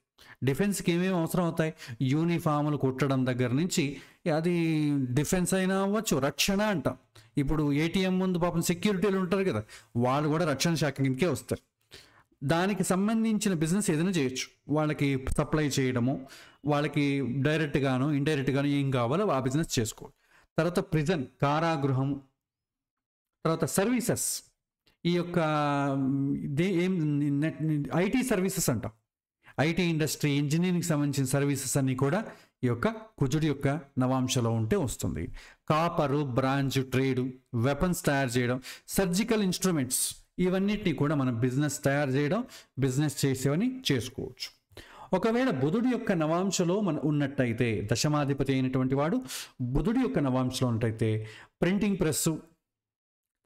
డిఫెన్స్కి ఏమేమి అవసరం అవుతాయి, యూనిఫాములు కుట్టడం దగ్గర నుంచి, అది డిఫెన్స్ అయినా అవ్వచ్చు, రక్షణ అంటాం. ఇప్పుడు ఏటీఎం ముందు పాపం సెక్యూరిటీలు ఉంటారు కదా, వాళ్ళు కూడా రక్షణ శాఖ కిందకే వస్తారు. దానికి సంబంధించిన బిజినెస్ ఏదైనా చేయొచ్చు. వాళ్ళకి సప్లై చేయడము, వాళ్ళకి డైరెక్ట్గాను ఇండైరెక్ట్గాను ఏం కావాలో ఆ బిజినెస్ చేసుకోవచ్చు. తర్వాత ప్రిజన్, కారాగృహం. తర్వాత సర్వీసెస్, ఈ యొక్క ఐటీ సర్వీసెస్ అంటాం, ఐటీ ఇండస్ట్రీ, ఇంజనీరింగ్కి సంబంధించిన సర్వీసెస్ అన్నీ కూడా ఈ యొక్క కుజుడి యొక్క నవాంశలో ఉంటే వస్తుంది. కాపరు, బ్రాంజ్ ట్రేడు, వెపన్స్ తయారు చేయడం, సర్జికల్ ఇన్స్ట్రుమెంట్స్, ఇవన్నిటినీ కూడా మనం బిజినెస్ తయారు చేయడం, బిజినెస్ చేసేవని చేసుకోవచ్చు. ఒకవేళ బుధుడి యొక్క నవాంశలో ఉన్నట్టయితే, దశమాధిపతి అయినటువంటి వాడు బుధుడి యొక్క నవాంశలో ఉన్నట్టయితే ప్రింటింగ్ ప్రెస్సు,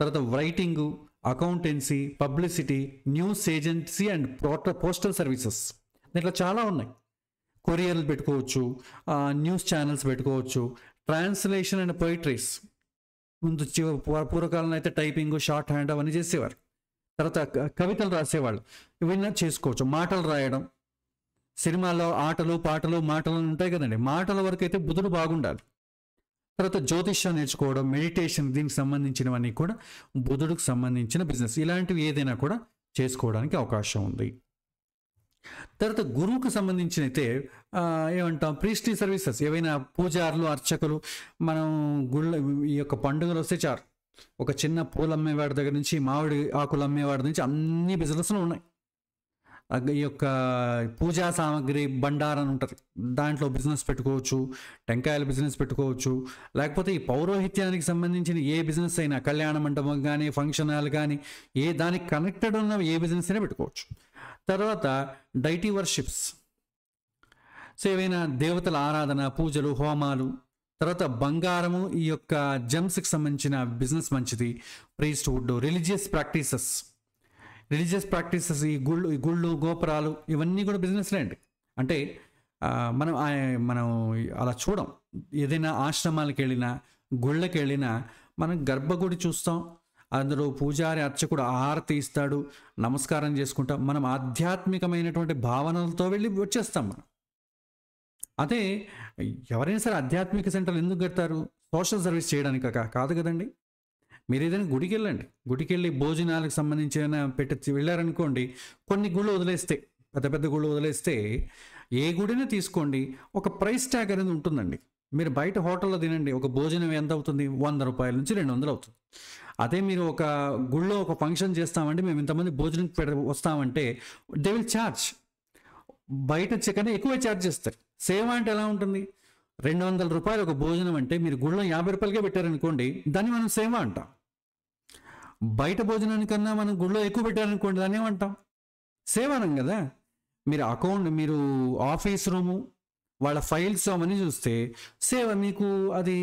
తర్వాత writing, accountancy, publicity, news agency and postal services, దీంట్లో చాలా ఉన్నాయి. కొరియర్లు పెట్టుకోవచ్చు, న్యూస్ ఛానల్స్ పెట్టుకోవచ్చు, ట్రాన్స్లేషన్ అండ్ పోయిట్రీస్, ముందు పూర్వకాలంలో అయితే టైపింగ్, షార్ట్ హ్యాండ్ అవన్నీ చేసేవారు. తర్వాత కవితలు రాసేవాళ్ళు, ఇవన్నీ చేసుకోవచ్చు. మాటలు రాయడం, సినిమాల్లో ఆటలు, పాటలు, మాటలు ఉంటాయి కదండి, మాటల వరకు అయితే బుధుడు బాగుండాలి. తర్వాత జ్యోతిష్యం నేర్చుకోవడం, మెడిటేషన్, దీనికి సంబంధించినవన్నీ కూడా బుధుడికి సంబంధించిన బిజినెస్, ఇలాంటివి ఏదైనా కూడా చేసుకోవడానికి అవకాశం ఉంది. తర్వాత గురువుకు సంబంధించిన అయితే ఏమంటాం, ప్రీస్ట్రీ సర్వీసెస్, ఏవైనా పూజారులు, అర్చకులు, మనం ఈ యొక్క పండుగలు వస్తే చాలు, ఒక చిన్న పూలు అమ్మేవాడి దగ్గర నుంచి మామిడి ఆకులు అమ్మేవాడి నుంచి అన్ని బిజినెస్లు ఉన్నాయి. ఈ యొక్క పూజా సామాగ్రి బండారం ఉంటుంది, దాంట్లో బిజినెస్ పెట్టుకోవచ్చు. టెంకాయల బిజినెస్ పెట్టుకోవచ్చు. లేకపోతే ఈ పౌరోహిత్యానికి సంబంధించిన ఏ బిజినెస్ అయినా, కళ్యాణ మండపం కానీ, ఫంక్షన్ హాల్ కానీ, దానికి కనెక్టెడ్ ఉన్న ఏ బిజినెస్ అయినా పెట్టుకోవచ్చు. తర్వాత డైటీ వర్షిప్స్, సో ఏవైనా దేవతల ఆరాధన, పూజలు, హోమాలు. తర్వాత బంగారము, ఈ యొక్క జెమ్స్కి సంబంధించిన బిజినెస్ మంచిది. ప్రీస్ట్హుడ్, రిలీజియస్ ప్రాక్టీసెస్, ఈ గుళ్ళు, గోపురాలు, ఇవన్నీ కూడా బిజినెస్లే అండి. అంటే మనం అలా చూడం, ఏదైనా ఆశ్రమాలకు వెళ్ళినా, గుళ్ళకి వెళ్ళినా మనం గర్భగుడి చూస్తాం, అందులో పూజారి, అర్చకుడు హారతి ఇస్తాడు, నమస్కారం చేసుకుంటాం, మనం ఆధ్యాత్మికమైనటువంటి భావనలతో వెళ్ళి వచ్చేస్తాం మనం. అదే ఎవరైనా సరే ఆధ్యాత్మిక సెంటర్లు ఎందుకు కడతారు, సోషల్ సర్వీస్ చేయడానికి కాదు కదండి. మీరు ఏదైనా గుడికి వెళ్ళండి, గుడికి వెళ్ళి భోజనాలకు సంబంధించిన వెళ్ళారనుకోండి, కొన్ని గుళ్ళు వదిలేస్తే, పెద్ద పెద్ద గుళ్ళు వదిలేస్తే, ఏ గుడినే తీసుకోండి, ఒక ప్రైస్ ట్యాగ్ అనేది ఉంటుందండి. మీరు బయట హోటల్లో తినండి, ఒక భోజనం ఎంత అవుతుంది, 100 రూపాయల నుంచి 200 అవుతుంది. అదే మీరు ఒక గుళ్ళో ఒక ఫంక్షన్ చేస్తామంటే, మేము ఇంతమంది భోజనం వస్తామంటే, దే విల్ ఛార్జ్, బయట కన్నా ఎక్కువ ఛార్జ్ చేస్తారు. సేవ అంటే ఎలా ఉంటుంది, 200 రూపాయలు ఒక భోజనం అంటే మీరు గుళ్ళో 50 రూపాయలకే పెట్టారనుకోండి, దాన్ని మనం సేవ అంటాం. బయట భోజనానికన్నా మనం గుళ్ళో ఎక్కువ పెట్టారనుకోండి, దాన్ని ఏమంటాం, సేవనం కదా. మీరు ఆఫీస్ రూము, వాళ్ళ ఫైల్స్ అవన్నీ చూస్తే సేవ మీకు అది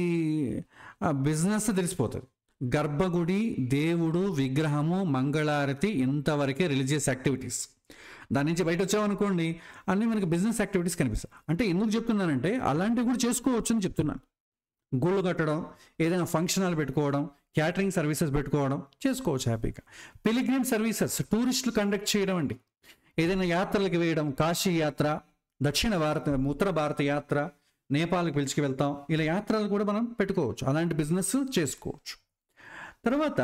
బిజినెస్ తెలిసిపోతుంది. గర్భగుడి, దేవుడు, విగ్రహము, మంగళారతి ఇంతవరకే రిలీజియస్ యాక్టివిటీస్. దాని నుంచి బయట వచ్చామనుకోండి అన్నీ మనకి బిజినెస్ యాక్టివిటీస్ కనిపిస్తాయి. అంటే ఎందుకు చెప్తున్నానంటే అలాంటివి కూడా చేసుకోవచ్చు అని చెప్తున్నాను. గుళ్ళు కట్టడం, ఏదైనా ఫంక్షన్ హాల్ పెట్టుకోవడం, క్యాటరింగ్ సర్వీసెస్ పెట్టుకోవడం చేసుకోవచ్చు హ్యాపీగా. పిలిగ్రిమ్ సర్వీసెస్, టూరిస్టులు కండక్ట్ చేయడం అండి. ఏదైనా యాత్రలకు వేయడం, కాశీ యాత్ర, దక్షిణ భారత, ఉత్తర భారత యాత్ర, నేపాల్కి పిలిచికి వెళ్తాం, ఇలా యాత్రలు కూడా మనం పెట్టుకోవచ్చు. అలాంటి బిజినెస్ చేసుకోవచ్చు. తర్వాత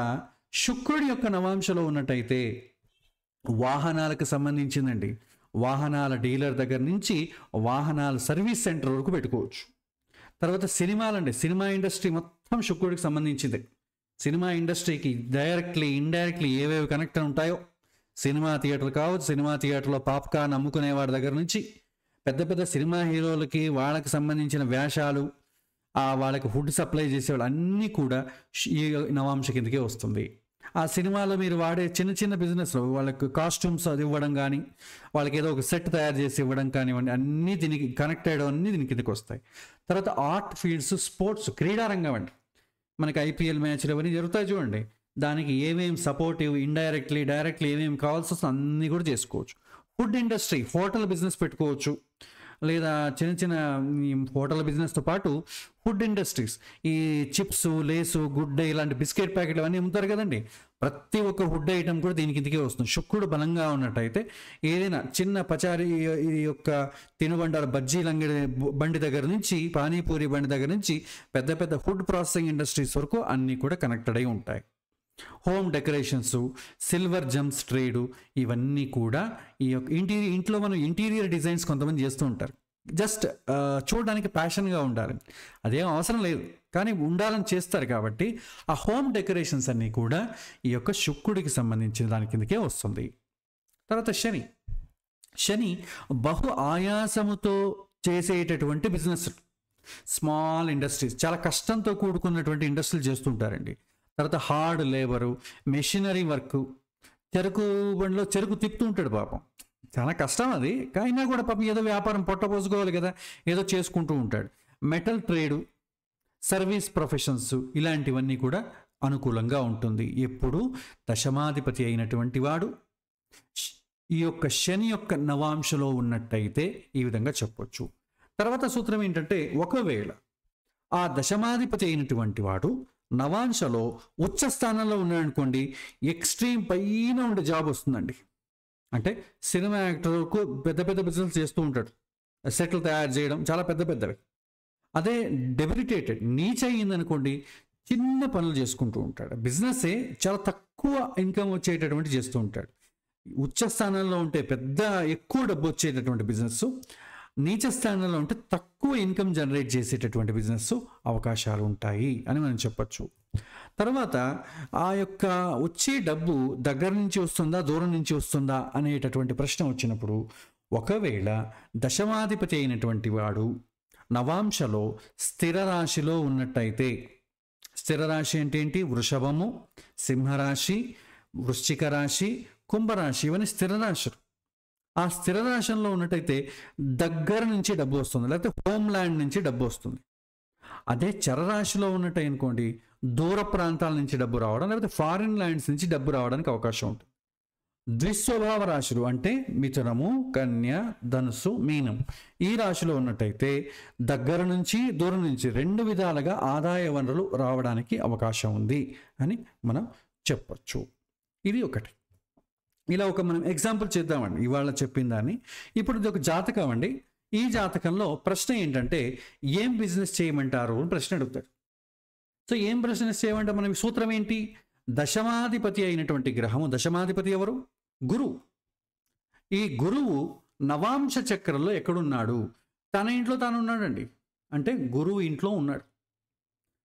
శుక్రుడి యొక్క నవాంశలో ఉన్నట్టయితే వాహనాలకు సంబంధించిందండి. వాహనాల డీలర్ దగ్గర నుంచి వాహనాల సర్వీస్ సెంటర్ వరకు పెట్టుకోవచ్చు. తర్వాత సినిమాలండి, సినిమా ఇండస్ట్రీ మొత్తం శుక్రుడికి సంబంధించింది. సినిమా ఇండస్ట్రీకి డైరెక్ట్లీ ఇండైరెక్ట్లీ ఏవేవి కనెక్ట్ ఉంటాయో, సినిమా థియేటర్ కావచ్చు, సినిమా థియేటర్లో పాప్కార్న్ అమ్ముకునే వాడి దగ్గర నుంచి పెద్ద పెద్ద సినిమా హీరోలకి వాళ్ళకి సంబంధించిన వేషాలు, వాళ్ళకి ఫుడ్ సప్లై చేసేవాళ్ళు అన్నీ కూడా ఈ నవాంశ కిందకే వస్తుంది. ఆ సినిమాలో మీరు వాడే చిన్న చిన్న బిజినెస్లో వాళ్ళకి కాస్ట్యూమ్స్ అది ఇవ్వడం కానీ, వాళ్ళకి ఏదో ఒక సెట్ తయారు చేసి ఇవ్వడం కానివ్వండి, అన్నీ దీనికి కనెక్ట్ అయ్యడం అన్నీ దీని కిందకి వస్తాయి. తర్వాత ఆర్ట్ ఫీల్డ్స్, స్పోర్ట్స్, క్రీడారంగం అండి. మనకి ఐపీఎల్ మ్యాచ్లు అవన్నీ జరుగుతాయి చూడండి, దానికి ఏమేమి సపోర్టివ్, ఇండైరెక్ట్లీ డైరెక్ట్లీ ఏమేమి కావాల్సి వస్తుంది అన్నీ కూడా చేసుకోవచ్చు. ఫుడ్ ఇండస్ట్రీ, హోటల్ బిజినెస్ పెట్టుకోవచ్చు. లేదా చిన్న చిన్న హోటల్ బిజినెస్తో పాటు ఫుడ్ ఇండస్ట్రీస్, ఈ చిప్స్, లేసు, గుడ్ డే ఇలాంటి బిస్కెట్ ప్యాకెట్లు అవన్నీ అమ్ముతారు కదండి, ప్రతి ఒక్క ఫుడ్ ఐటమ్ కూడా దీని కిందకే వస్తుంది. శుక్రుడు బలంగా ఉన్నట్టయితే ఏదైనా చిన్న పచారీ, ఈ యొక్క తినుబండారు, బజ్జీల అంగడి బండి దగ్గర నుంచి, పానీపూరి బండి దగ్గర నుంచి పెద్ద పెద్ద ఫుడ్ ప్రాసెసింగ్ ఇండస్ట్రీస్ వరకు అన్నీ కూడా కనెక్టెడ్ అయి ఉంటాయి. హోమ్ డెకరేషన్స్, సిల్వర్ జమ్స్ ట్రేడు, ఇవన్నీ కూడా ఈ యొక్క ఇంట్లో మనం ఇంటీరియర్ డిజైన్స్ కొంతమంది చేస్తూ ఉంటారు. జస్ట్ చూడడానికి ప్యాషన్గా ఉండాలి, అదేం అవసరం లేదు, కానీ ఉండాలని చేస్తారు. కాబట్టి ఆ హోమ్ డెకరేషన్స్ అన్నీ కూడా ఈ యొక్క శుక్రుడికి సంబంధించిన దాని కిందకే వస్తుంది. తర్వాత శని బహు ఆయాసముతో చేసేటటువంటి బిజినెస్, స్మాల్ ఇండస్ట్రీస్, చాలా కష్టంతో కూడుకున్నటువంటి ఇండస్ట్రీలు చేస్తుంటారండి. తర్వాత హార్డ్ లేబరు, మెషినరీ వర్క్, చెరుకు బండిలో చెరుకు తిప్పుతూ ఉంటాడు పాపం, చాలా కష్టం అది, అయినా కూడా పాపం ఏదో వ్యాపారం పొట్టపోసుకోవాలి కదా, ఏదో చేసుకుంటూ ఉంటాడు. మెటల్ ట్రేడు, సర్వీస్ ప్రొఫెషన్స్, ఇలాంటివన్నీ కూడా అనుకూలంగా ఉంటుంది. ఎప్పుడు దశమాధిపతి అయినటువంటి వాడు ఈ యొక్క శని యొక్క నవాంశలో ఉన్నట్టయితే ఈ విధంగా చెప్పొచ్చు. తర్వాత సూత్రం ఏంటంటే, ఒకవేళ ఆ దశమాధిపతి అయినటువంటి వాడు నవాంశలో ఉచ్చ స్థానంలో ఉన్నాడనుకోండి, ఎక్స్ట్రీమ్ పైన ఉండే జాబ్ వస్తుందండి. అంటే సినిమా యాక్టర్కు పెద్ద పెద్ద బిజినెస్ చేస్తూ ఉంటాడు, సెట్లు తయారు చేయడం, చాలా పెద్ద పెద్దవి. అదే డెబిలిటేటెడ్, నీచ అయిందనుకోండి, చిన్న పనులు చేసుకుంటూ ఉంటాడు, బిజినెస్సే చాలా తక్కువ ఇన్కమ్ వచ్చేటటువంటి చేస్తూ ఉంటాడు. ఉచ్చ స్థానంలో ఉంటే ఎక్కువ డబ్బు వచ్చేటటువంటి బిజినెస్, నీచ స్థానంలో ఉంటే తక్కువ ఇన్కమ్ జనరేట్ చేసేటటువంటి బిజినెస్ అవకాశాలు ఉంటాయి అని మనం చెప్పచ్చు. తర్వాత ఆ యొక్క వచ్చే డబ్బు దగ్గర నుంచి వస్తుందా, దూరం నుంచి వస్తుందా అనేటటువంటి ప్రశ్న వచ్చినప్పుడు, ఒకవేళ దశమాధిపతి అయినటువంటి వాడు నవాంశలో స్థిర రాశిలో ఉన్నట్టయితే, స్థిర రాశి అంటే ఏంటి? వృషభము, సింహరాశి, వృశ్చిక రాశి, కుంభరాశి, ఇవన్నీ స్థిర రాశులు. ఆ స్థిర రాశిలో ఉన్నట్టయితే దగ్గర నుంచి డబ్బు వస్తుంది, లేకపోతే హోమ్ ల్యాండ్ నుంచి డబ్బు వస్తుంది. అదే చరరాశిలో ఉన్నట్టు అనుకోండి, దూర ప్రాంతాల నుంచి డబ్బు రావడం, లేకపోతే ఫారిన్ ల్యాండ్స్ నుంచి డబ్బు రావడానికి అవకాశం ఉంటుంది. ద్విస్వభావ రాశులు అంటే మిథునము, కన్య, ధనుసు, మీనం, ఈ రాశిలో ఉన్నట్టయితే దగ్గర నుంచి దూరం నుంచి రెండు విధాలుగా ఆదాయ వనరులు రావడానికి అవకాశం ఉంది అని మనం చెప్పచ్చు. ఇది ఒకటి. ఇలా మనం ఎగ్జాంపుల్ చేద్దామండి ఇవాళ చెప్పిన దాన్ని. ఇప్పుడు ఇది ఒక జాతకం అండి. ఈ జాతకంలో ప్రశ్న ఏంటంటే, ఏం బిజినెస్ చేయమంటారు అని ప్రశ్న అడుగుతారు. సో ఏం బిజినెస్ చేయమంటే మనం సూత్రం ఏంటి? దశమాధిపతి అయినటువంటి గ్రహము, దశమాధిపతి ఎవరు? గురువు. ఈ గురువు నవాంశ చక్రంలో ఎక్కడున్నాడు? తన ఇంట్లో తాను ఉన్నాడండి, అంటే గురువు ఇంట్లో ఉన్నాడు.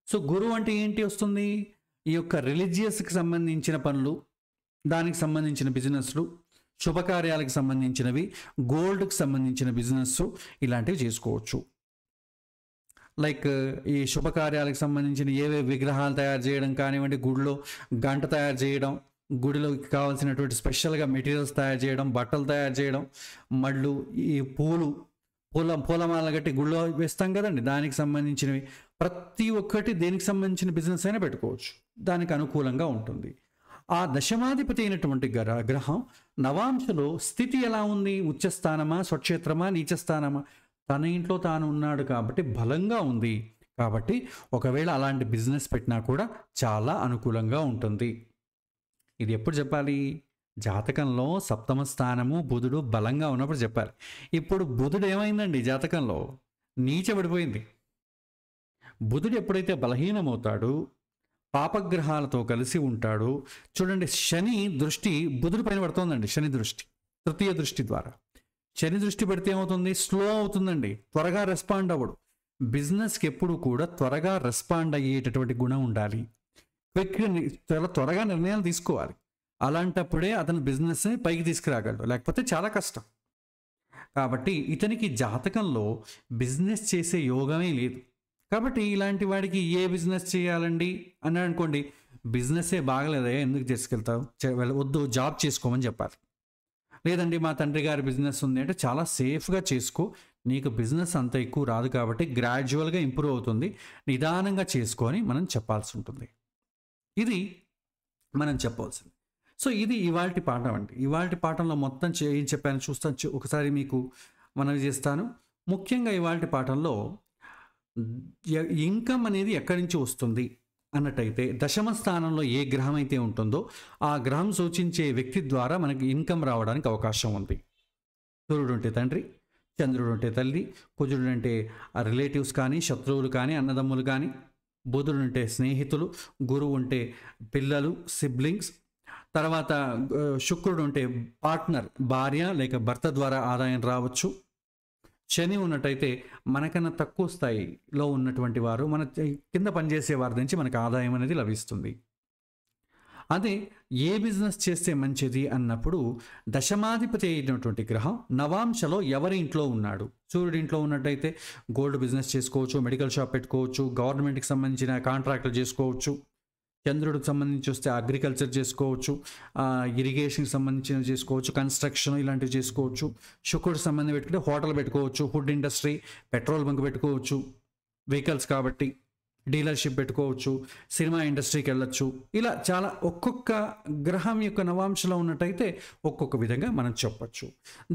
సో గురువు అంటే ఏంటి వస్తుంది? ఈ యొక్క రిలీజియస్కి సంబంధించిన పనులు, దానికి సంబంధించిన బిజినెస్లు, శుభకార్యాలకు సంబంధించినవి, గోల్డ్కి సంబంధించిన బిజినెస్, ఇలాంటివి చేసుకోవచ్చు. లైక్ ఈ శుభకార్యాలకు సంబంధించిన ఏవే విగ్రహాలు తయారు చేయడం కానివ్వండి, గుడిలో గంట తయారు చేయడం, గుడిలో కావాల్సినటువంటి స్పెషల్గా మెటీరియల్స్ తయారు చేయడం, బట్టలు తయారు చేయడం, మళ్ళు ఈ పూలమాల కట్టి గుళ్ళో వేస్తాం కదండి, దానికి సంబంధించినవి ప్రతి ఒక్కటి దేనికి సంబంధించిన బిజినెస్ అయినా పెట్టుకోవచ్చు, దానికి అనుకూలంగా ఉంటుంది. ఆ దశమాధిపతి అయినటువంటి గ్రహం నవాంశలో స్థితి ఎలా ఉంది? ఉచ్చస్థానమా, స్వక్షేత్రమా, నీచస్థానమా? తన ఇంట్లో తాను ఉన్నాడు కాబట్టి బలంగా ఉంది. కాబట్టి ఒకవేళ అలాంటి బిజినెస్ పెట్టినా కూడా చాలా అనుకూలంగా ఉంటుంది. ఇది ఎప్పుడు చెప్పాలి? జాతకంలో సప్తమ స్థానము బుధుడు బలంగా ఉన్నప్పుడు చెప్పాలి. ఇప్పుడు బుధుడు ఏమైందండి జాతకంలో? నీచబడిపోయింది. బుధుడు ఎప్పుడైతే బలహీనమవుతాడు, పాపగ్రహాలతో కలిసి ఉంటాడు, చూడండి శని దృష్టి బుధుడి పైన పడుతోందండి. శని దృష్టి తృతీయ దృష్టి ద్వారా. శని దృష్టి పడితే ఏమవుతుంది? స్లో అవుతుందండి, త్వరగా రెస్పాండ్ అవ్వడు. బిజినెస్కి ఎప్పుడు కూడా త్వరగా రెస్పాండ్ అయ్యేటటువంటి గుణం ఉండాలి. చాలా త్వరగా నిర్ణయాలు తీసుకోవాలి. అలాంటప్పుడే అతను బిజినెస్ని పైకి తీసుకురాగలడు, లేకపోతే చాలా కష్టం. కాబట్టి ఇతనికి జాతకంలో బిజినెస్ చేసే యోగమే లేదు. కాబట్టి ఇలాంటి వాడికి ఏ బిజినెస్ చేయాలండి అని అనుకోండి, బిజినెస్సే బాగలేదా, ఎందుకు చేసుకెళ్తావు, వద్దు, జాబ్ చేసుకోమని చెప్పాలి. లేదండి మా తండ్రి గారి బిజినెస్ ఉంది అంటే చాలా సేఫ్గా చేసుకో, నీకు బిజినెస్ అంత ఎక్కువ రాదు కాబట్టి గ్రాడ్యువల్గా ఇంప్రూవ్ అవుతుంది, నిదానంగా చేసుకొని మనం చెప్పాల్సి ఉంటుంది. ఇది మనం చెప్పాల్సింది. సో ఇది ఇవాల్టి పాఠం అండి. ఇవాల్టి పాఠంలో మొత్తం ఏం చెప్పాను చూస్తాను, ఒకసారి మీకు మనవి చేస్తాను. ముఖ్యంగా ఇవాల్టి పాఠంలో ఇన్కమ్ అనేది ఎక్కడి నుంచి వస్తుంది అన్నట్టయితే, దశమ స్థానంలో ఏ గ్రహం అయితే ఉంటుందో ఆ గ్రహం సూచించే వ్యక్తి ద్వారా మనకి ఇన్కమ్ రావడానికి అవకాశం ఉంది. సూర్యుడు ఉంటే తండ్రి, చంద్రుడు ఉంటే తల్లి, కుజుడు అంటే రిలేటివ్స్ కానీ, శత్రువులు కానీ, అన్నదమ్ములు కానీ, బుధుడు ఉంటే స్నేహితులు, గురువు ఉంటే పిల్లలు, సిబ్లింగ్స్, తర్వాత శుక్రుడు ఉంటే పార్ట్నర్, భార్య లేక భర్త ద్వారా ఆదాయం రావచ్చు. శని ఉన్నట్టయితే మనకన్నా తక్కువ స్థాయిలో ఉన్నటువంటి వారు, మన కింద పనిచేసే వారి నుంచి మనకు ఆదాయం అనేది లభిస్తుంది. అదే ఏ బిజినెస్ చేస్తే మంచిది అన్నప్పుడు దశమాధిపతి అయినటువంటి గ్రహం నవాంశలో ఎవరి ఇంట్లో ఉన్నాడు? సూర్యుడి ఇంట్లో ఉన్నట్టయితే గోల్డ్ బిజినెస్ చేసుకోవచ్చు, మెడికల్ షాప్ పెట్టుకోవచ్చు, గవర్నమెంట్కి సంబంధించిన కాంట్రాక్టులు చేసుకోవచ్చు. చంద్రుడికి సంబంధించి వస్తే అగ్రికల్చర్ చేసుకోవచ్చు, ఇరిగేషన్కి సంబంధించినవి చేసుకోవచ్చు, కన్స్ట్రక్షన్ ఇలాంటివి చేసుకోవచ్చు. శుక్రుడికి సంబంధం పెట్టుకుంటే హోటల్ పెట్టుకోవచ్చు, ఫుడ్ ఇండస్ట్రీ, పెట్రోల్ బంక్ పెట్టుకోవచ్చు, వెహికల్స్ కాబట్టి డీలర్షిప్ పెట్టుకోవచ్చు, సినిమా ఇండస్ట్రీకి వెళ్ళొచ్చు. ఇలా చాలా ఒక్కొక్క గ్రహం యొక్క నవాంశలో ఉన్నట్టయితే ఒక్కొక్క విధంగా మనం చెప్పచ్చు.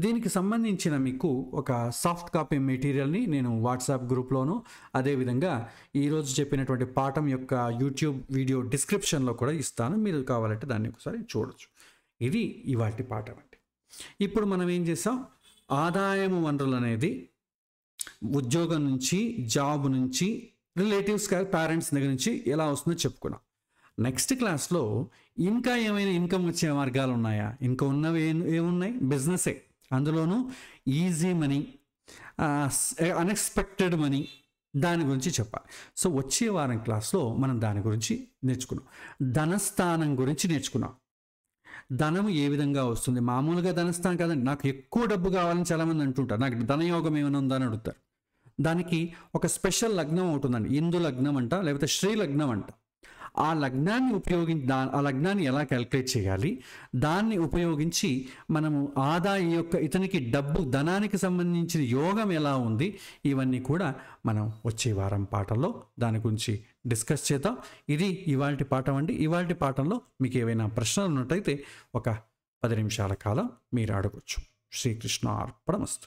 దీనికి సంబంధించిన మీకు ఒక సాఫ్ట్ కాపీ మెటీరియల్ని నేను వాట్సాప్ గ్రూప్లోను, అదేవిధంగా ఈరోజు చెప్పినటువంటి పాఠం యొక్క యూట్యూబ్ వీడియో డిస్క్రిప్షన్లో కూడా ఇస్తాను, మీరు కావాలంటే దాన్ని ఒకసారి చూడొచ్చు. ఇది ఇవాటి పాఠం అండి. ఇప్పుడు మనం ఏం చేసాం, ఆదాయము వనరులు అనేది ఉద్యోగం నుంచి, జాబ్ నుంచి, రిలేటివ్స్ పేరెంట్స్ దగ్గర నుంచి ఎలా వస్తుందో చెప్పుకున్నాం. నెక్స్ట్ క్లాస్లో ఇంకా ఏమైనా ఇన్కమ్ వచ్చే మార్గాలు ఉన్నాయా? ఇంకా ఉన్నవి ఏమున్నాయి? బిజినెసే, అందులోనూ ఈజీ మనీ, అన్ఎక్స్పెక్టెడ్ మనీ, దాని గురించి చెప్పాలి. సో వచ్చే వారం క్లాస్లో మనం దాని గురించి నేర్చుకున్నాం. ధనస్థానం గురించి నేర్చుకున్నాం. ధనం ఏ విధంగా వస్తుంది? మామూలుగా ధనస్థానం కాదండి, నాకు ఎక్కువ డబ్బు కావాలని చాలామంది అంటుంటారు, నాకు ధనయోగం ఏమైనా ఉందా అని అడుగుతారు. దానికి ఒక స్పెషల్ లగ్నం అవుతుందండి, ఇందు లగ్నం అంట, లేకపోతే శ్రీ లగ్నం అంట. ఆ లగ్నాన్ని ఆ లగ్నాన్ని ఎలా క్యాలిక్యులేట్ చేయాలి, దాన్ని ఉపయోగించి మనము ఆదాయం యొక్క ఇతనికి ధనానికి సంబంధించిన యోగం ఎలా ఉంది, ఇవన్నీ కూడా మనం వచ్చే వారం పాఠంలో దాని గురించి డిస్కస్ చేద్దాం. ఇది ఇవాల్టి పాఠం అండి. ఇవాల్టి పాఠంలో మీకు ఏవైనా ప్రశ్నలు ఉన్నట్టయితే ఒక 10 నిమిషాల కాలం మీరు అడగచ్చు. శ్రీకృష్ణ అర్పణమస్తు.